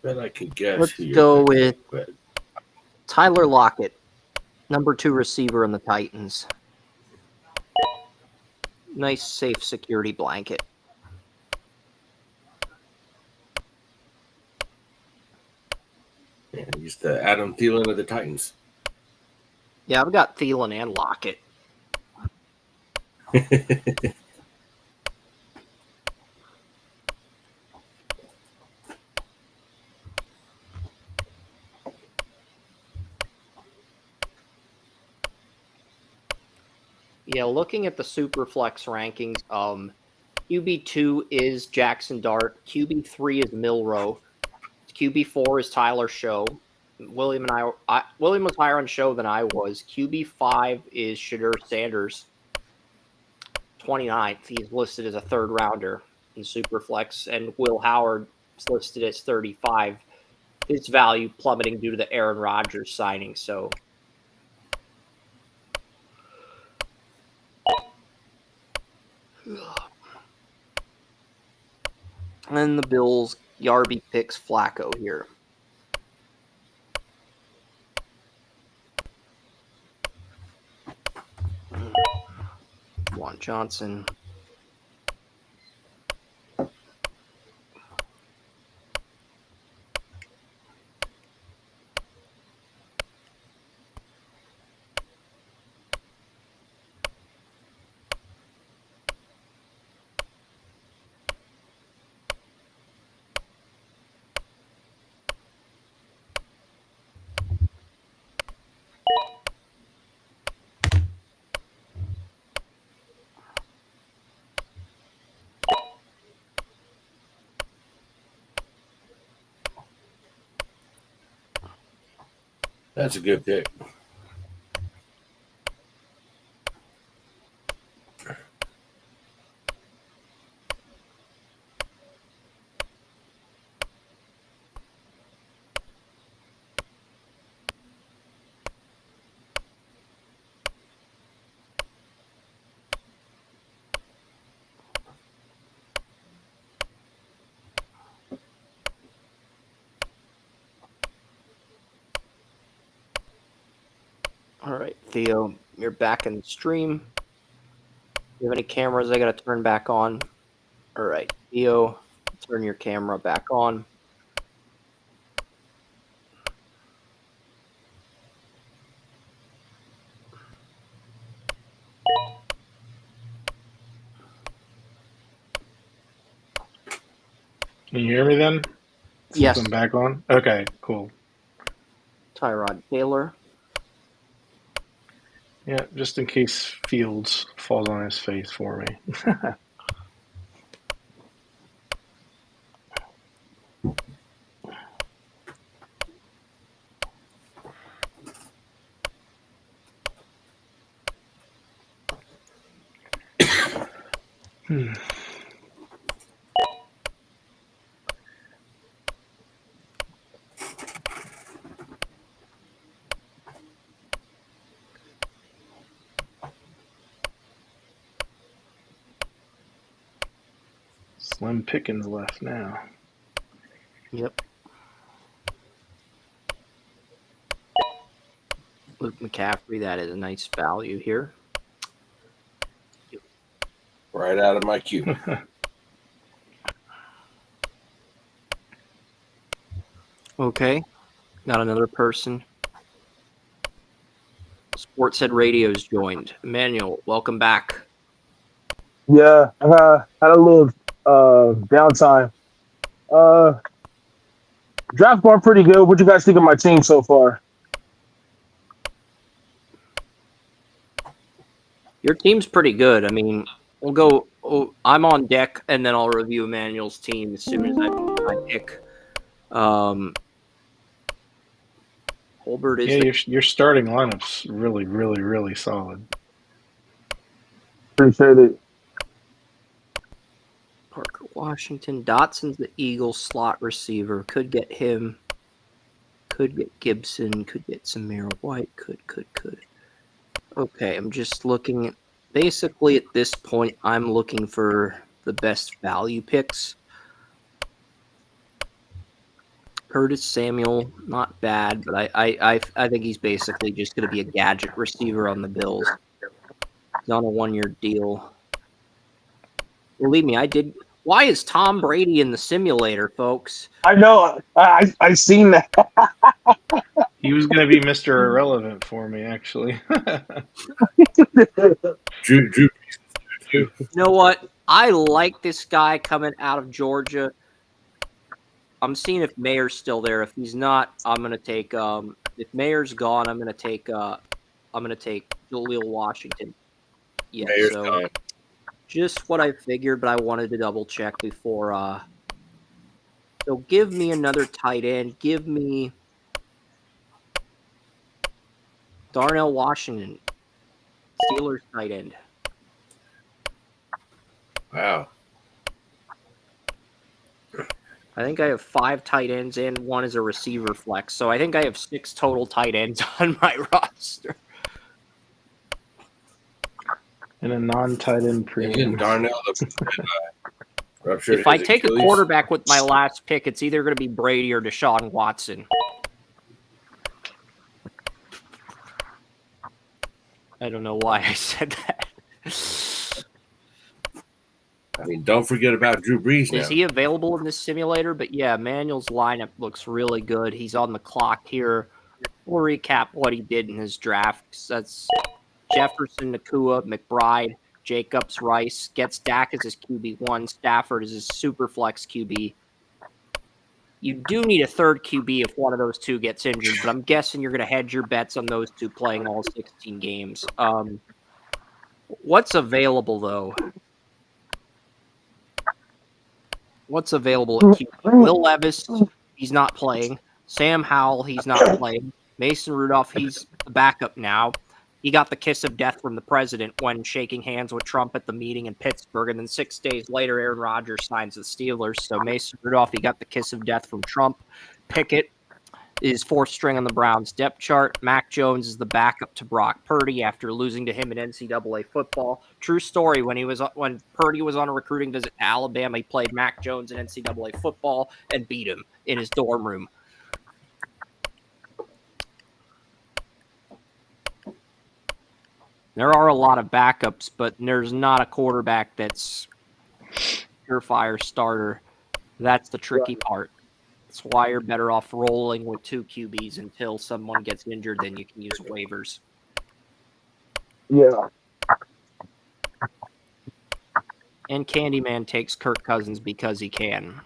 Bet I could guess. Let's who you're go picking, with but Tyler Lockett, number 2 receiver in the Titans. Nice, safe security blanket. yeah, he's the Adam Thielen of the Titans. Yeah, I've got Thielen and Lockett. Yeah, looking at the Superflex rankings, QB2 is Jackson Dart, QB3 is Milrow, QB4 is Tyler Show. William was higher on Show than I was. QB5 is Shadur Sanders, 29th. He's listed as a third rounder in Superflex, and Will Howard is listed as 35. His value plummeting due to the Aaron Rodgers signing. So. And the Bills, Yarby picks Flacco here. Juwan Johnson. That's a good pick. All right, Theo, you're back in the stream. Do you have any cameras I got to turn back on? All right, Theo, turn your camera back on. Can you hear me then? Since Yes. I'm back on? Okay, cool. Tyrod Taylor. Yeah, just in case Fields falls on his face for me. Slim pickings left now. Yep. Luke McCaffrey, that is a nice value here. Right out of my queue. Okay. Got another person. Sportshead Radio's joined. Emmanuel, welcome back. Yeah, I had a little downtime. Draft bar pretty good. What you guys think of my team so far? Your team's pretty good. I mean, we'll go. I'm on deck, and then I'll review Emmanuel's team as soon as I pick. Holbert is. Yeah, your starting lineup's really, really, really solid. Appreciate it. Parker Washington. Dotson's the Eagles slot receiver. Could get him. Could get Gibson. Could get Samir White. Could. Okay, I'm just looking at. Basically, at this point, I'm looking for the best value picks. Curtis Samuel, not bad, but I think he's basically just going to be a gadget receiver on the Bills. He's on a 1-year deal. Believe me, I did. Why is Tom Brady in the simulator, folks? I know. I seen that. He was going to be Mr. Irrelevant for me, actually. Drew. You know what? I like this guy coming out of Georgia. I'm seeing if Mayer's still there. If he's not, I'm gonna take. If Mayer's gone, I'm gonna take Jaleel Washington. Yeah, Mayer's so gone. just what I figured, but I wanted to double check before. So give me another tight end. Give me Darnell Washington, Steelers tight end. Wow. I think I have 5 tight ends and 1 is a receiver flex. So I think I have 6 total tight ends on my roster. And a non-tight end premium. Darnell. If I take a quarterback with my last pick, it's either going to be Brady or Deshaun Watson. I don't know why I said that. I mean, don't forget about Drew Brees now. Is he available in this simulator? But yeah, Manuel's lineup looks really good. He's on the clock here. We'll recap what he did in his drafts. That's Jefferson, Nakua, McBride, Jacobs, Rice. Gets Dak as his QB1. Stafford as his Superflex QB. You do need a third QB if one of those two gets injured, but I'm guessing you're going to hedge your bets on those two playing all 16 games. What's available, though? What's available at QB? Will Levis, he's not playing. Sam Howell, he's not playing. Mason Rudolph, he's the backup now. He got the kiss of death from the president when shaking hands with Trump at the meeting in Pittsburgh. And then 6 days later, Aaron Rodgers signs with the Steelers. So Mason Rudolph, he got the kiss of death from Trump. Pickett is 4th string on the Browns depth chart. Mac Jones is the backup to Brock Purdy after losing to him in NCAA football. True story, when Purdy was on a recruiting visit to Alabama, he played Mac Jones in NCAA football and beat him in his dorm room. There are a lot of backups, but there's not a quarterback that's surefire starter. That's the tricky part. That's why you're better off rolling with 2 QBs until someone gets injured, then you can use waivers. Yeah. And Candyman takes Kirk Cousins because he can.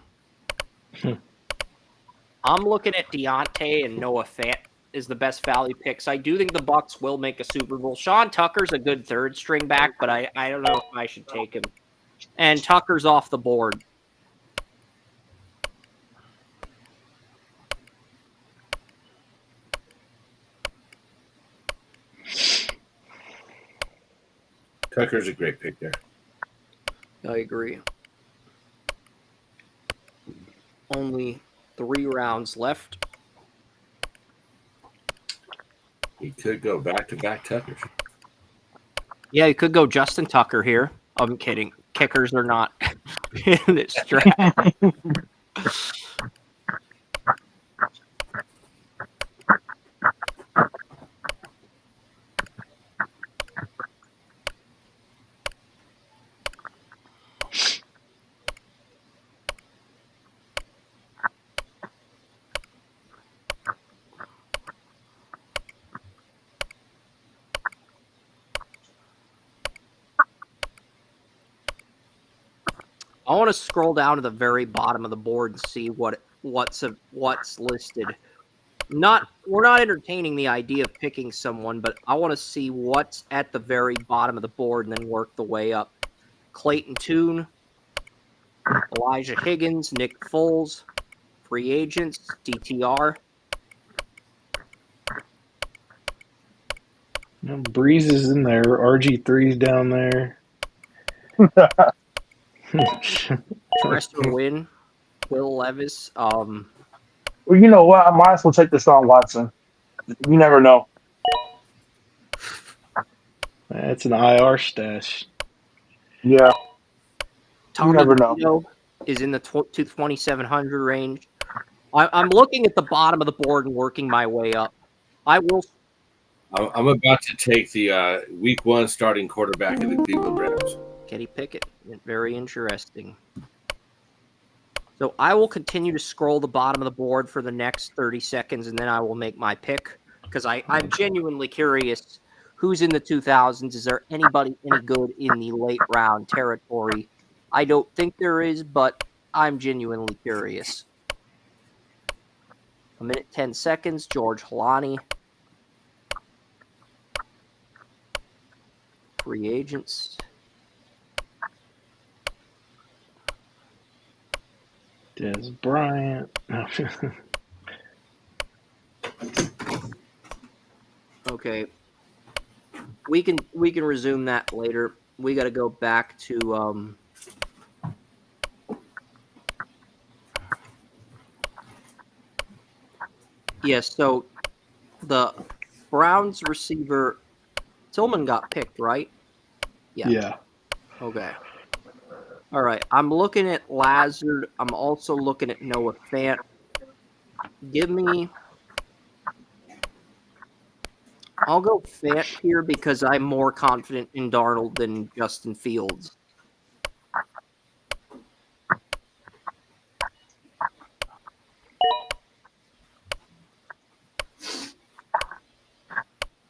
I'm looking at Deontay and Noah Fant is the best value picks. I do think the Bucs will make a Super Bowl. Sean Tucker's a good 3rd string back, but I don't know if I should take him. And Tucker's off the board. Tucker's a great pick there. I agree. Only 3 rounds left. He could go back-to-back Tuckers. Yeah, you could go Justin Tucker here. I'm kidding. Kickers are not in this draft. I want to scroll down to the very bottom of the board and see what's listed. We're not entertaining the idea of picking someone, but I want to see what's at the very bottom of the board and then work the way up. Clayton Tune, Elijah Higgins, Nick Foles, free agents, DTR. Breeze is in there. RG3's down there. Trester Wynn, Will Levis. Well, you know what? I might as well take Deshaun Watson. You never know. That's an IR stash. Yeah. Tommy never know. DeVito is in the 2,700 range. I'm looking at the bottom of the board and working my way up. I'm about to take the Week 1 starting quarterback of the Cleveland Browns. Kenny Pickett. Very interesting. So I will continue to scroll the bottom of the board for the next 30 seconds, and then I will make my pick because I'm genuinely curious who's in the 2000s. Is there anybody any good in the late round territory? I don't think there is, but I'm genuinely curious. 1 minute, 10 seconds. George Holani. Free agents. Des Bryant. Okay. We can resume that later. We got to go back to yes, so the Browns receiver Tillman got picked, right? Yeah. Okay. All right. I'm looking at Lazard. I'm also looking at Noah Fant. I'll go Fant here because I'm more confident in Darnold than Justin Fields.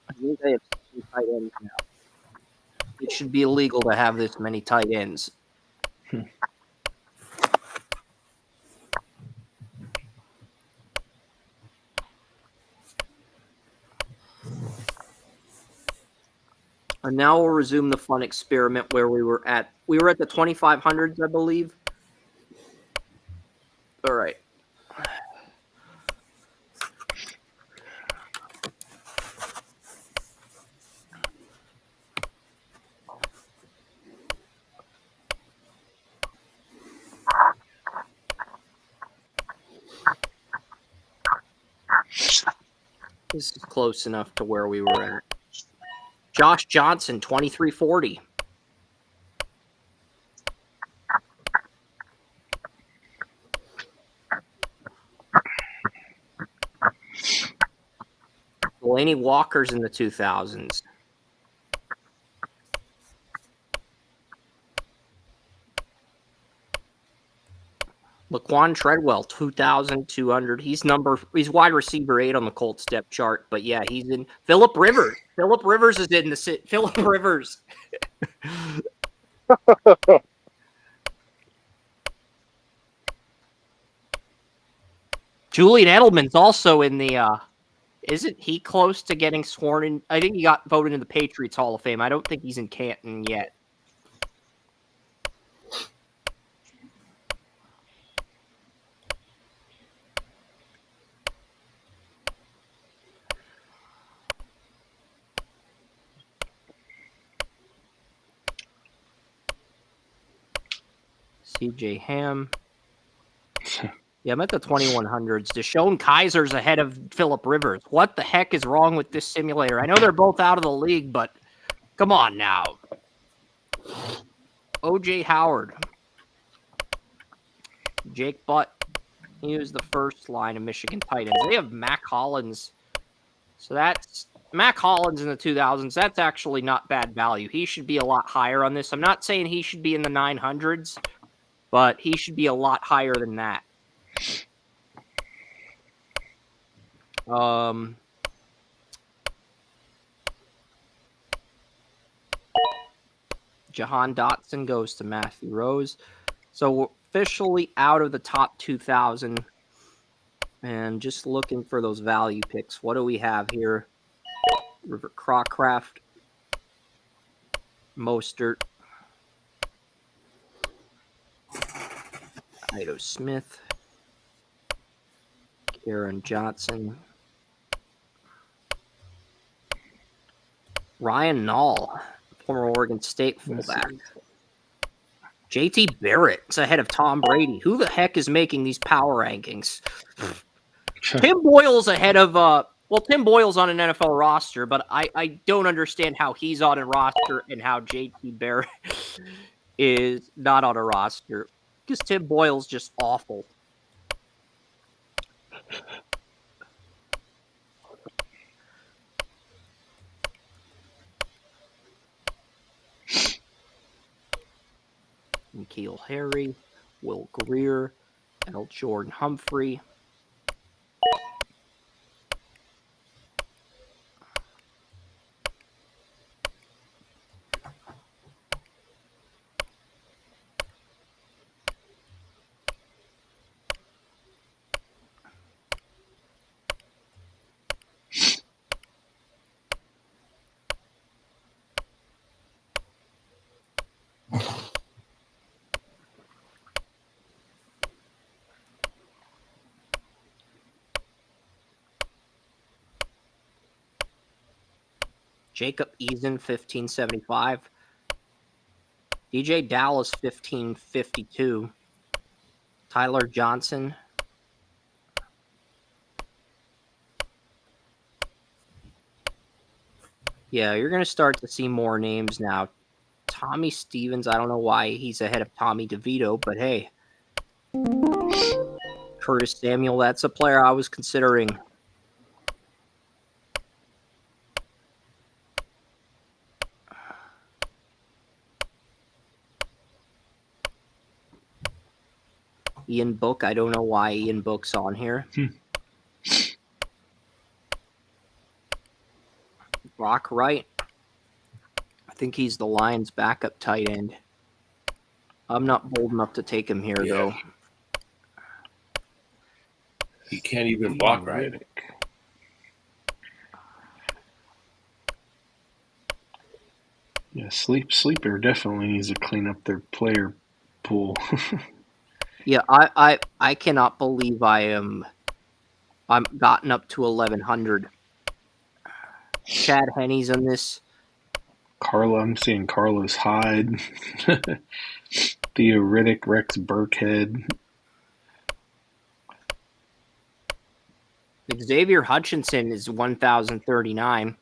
I think I have 2 tight ends now. It should be illegal to have this many tight ends. And now we'll resume the fun experiment where we were at the 2500s, I believe. All right. This is close enough to where we were at. Josh Johnson, 2340. Delaney Walker's in the 2000s. Laquan Treadwell, 2,200. He's wide receiver 8 on the Colts depth chart, but yeah, he's in. Phillip Rivers. Phillip Rivers is in the Phillip Rivers. Julian Edelman's also in the. Isn't he close to getting sworn in? I think he got voted in the Patriots Hall of Fame. I don't think he's in Canton yet. DJ Ham. Yeah, I'm at the 2100s. Deshaun Kaiser's ahead of Phillip Rivers. What the heck is wrong with this simulator? I know they're both out of the league, but come on now. OJ Howard. Jake Butt. He was the first line of Michigan Titans. They have Mac Hollins. So that's Mac Hollins in the 2000s. That's actually not bad value. He should be a lot higher on this. I'm not saying he should be in the 900s, but he should be a lot higher than that. Jahan Dotson goes to Matthew Rose. So we're officially out of the top 2,000. And just looking for those value picks. What do we have here? River Crockraft. Mostert. Ito Smith. Karen Johnson. Ryan Nall, former Oregon State fullback. JT Barrett is ahead of Tom Brady. Who the heck is making these power rankings? Tim Boyle's ahead of Tim Boyle's on an NFL roster, but I don't understand how he's on a roster and how JT Barrett is not on a roster. Because Tim Boyle's just awful. N'Keal Harry, Will Greer, L. Jordan Humphrey. Jacob Eason, 1575. DJ Dallas, 1552. Tyler Johnson. Yeah, you're going to start to see more names now. Tommy Stevens, I don't know why he's ahead of Tommy DeVito, but hey. Curtis Samuel, that's a player I was considering. Ian Book, I don't know why Ian Book's on here. Brock Wright. I think he's the Lions' backup tight end. I'm not bold enough to take him here, though. You can't even block right. Yeah, Sleeper definitely needs to clean up their player pool. Yeah, I cannot believe I'm gotten up to 1,100. Chad Henney's on this. I'm seeing Carlos Hyde, Theo Riddick, Rex Burkhead. Xavier Hutchinson is 1,039.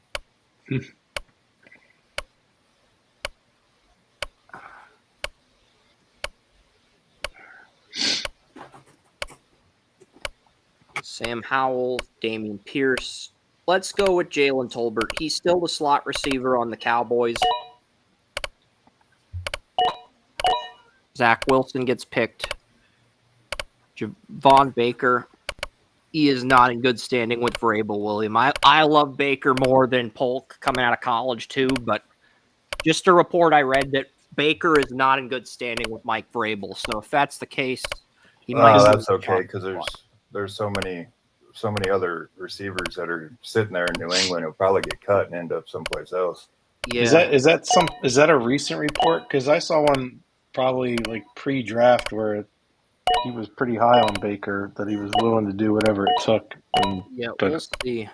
Sam Howell, Damian Pierce. Let's go with Jalen Tolbert. He's still the slot receiver on the Cowboys. Zach Wilson gets picked. Javon Baker. He is not in good standing with Vrabel, William. I love Baker more than Polk coming out of college, too. But just a report I read that Baker is not in good standing with Mike Vrabel. So if that's the case, he might. That's okay because there's so many other receivers that are sitting there in New England who'll probably get cut and end up someplace else. Yeah. Is that a recent report? Because I saw one probably like pre-draft where he was pretty high on Baker, that he was willing to do whatever it took. We'll see.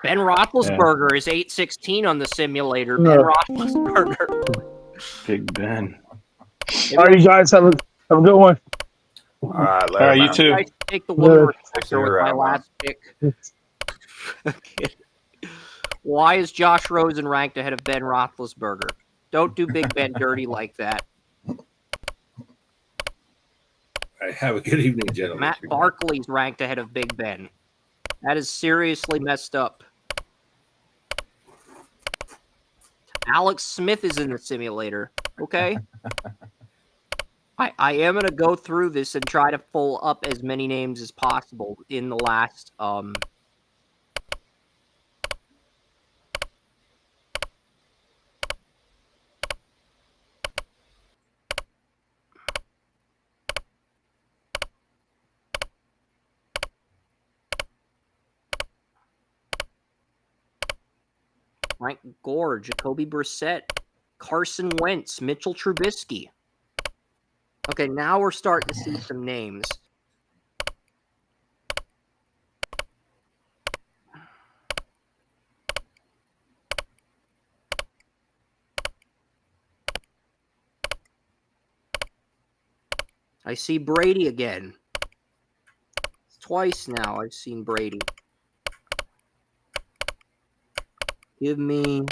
Ben Roethlisberger is 816 on the simulator. Ben Roethlisberger. Big Ben. All right, you guys have Have a good one. All right, All right, you man. too. I take the one Good. respecter with my around, man. last pick. Okay. Why is Josh Rosen ranked ahead of Ben Roethlisberger? Don't do Big Ben dirty like that. All right, have a good evening, gentlemen. Matt Barkley's ranked ahead of Big Ben. That is seriously messed up. Alex Smith is in the simulator. Okay. I am going to go through this and try to pull up as many names as possible in the last Frank Gore, Jacoby Brissett, Carson Wentz, Mitchell Trubisky. Okay, now we're starting to see some names. I see Brady again. Twice now I've seen Brady. Give me...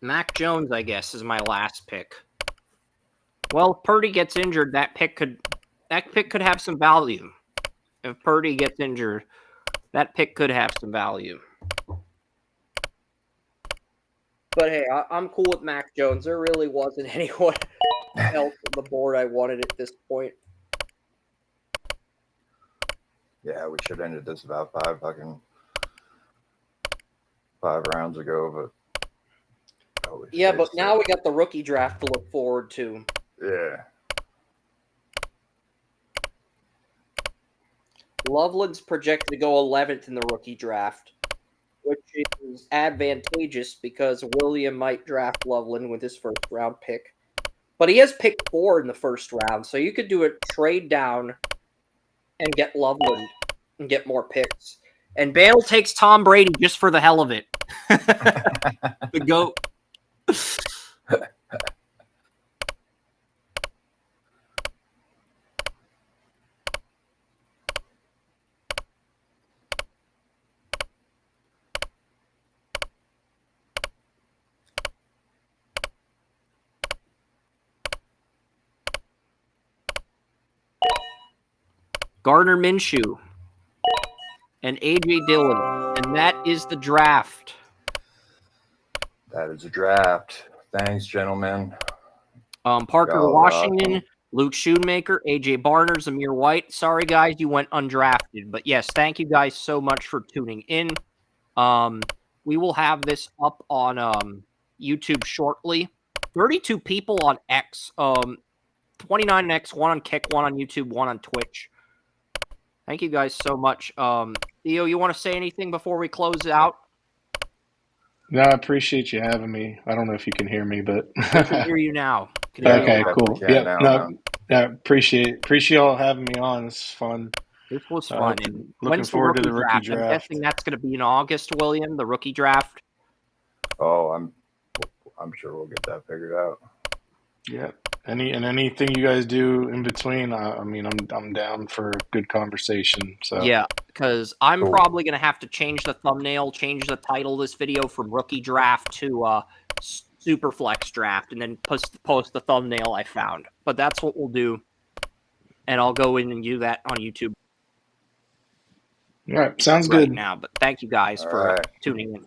Mac Jones, I guess, is my last pick. Well, if Purdy gets injured, that pick could have some value. If Purdy gets injured, that pick could have some value. But hey, I'm cool with Mac Jones. There really wasn't anyone else on the board I wanted at this point. Yeah, we should have ended this about 5 rounds ago, but yeah, but now we got the rookie draft to look forward to. Yeah. Loveland's projected to go 11th in the rookie draft, which is advantageous because William might draft Loveland with his first round pick. But he has picked 4 in the first round, so you could do a trade down and get Loveland and get more picks. And Bale takes Tom Brady just for the hell of it. The GOAT. Gardner Minshew and A.J. Dillon. And that is the draft. That is a draft. Thanks, gentlemen. Parker Go, Washington, Luke Schoonmaker, A.J. Barner, Zamir White. Sorry, guys, you went undrafted. But yes, thank you guys so much for tuning in. We will have this up on YouTube shortly. 32 people on X. 29 on X, 1 on Kick, 1 on YouTube, 1 on Twitch. Thank you guys so much. Theo, you want to say anything before we close out? No, I appreciate you having me. I don't know if you can hear me, but I can hear you now. Okay, cool. Yeah, appreciate y'all having me on. This is fun. This was fun. Looking forward to the rookie draft. I'm guessing that's going to be in August, William, the rookie draft. Oh, I'm sure we'll get that figured out. Yeah. Anything you guys do in between, I mean, I'm down for a good conversation. So yeah, because I'm probably going to have to change the thumbnail, change the title of this video from rookie draft to Superflex draft, and then post the thumbnail I found. But that's what we'll do, and I'll go in and do that on YouTube. All right, sounds right good now. But thank you guys for tuning in.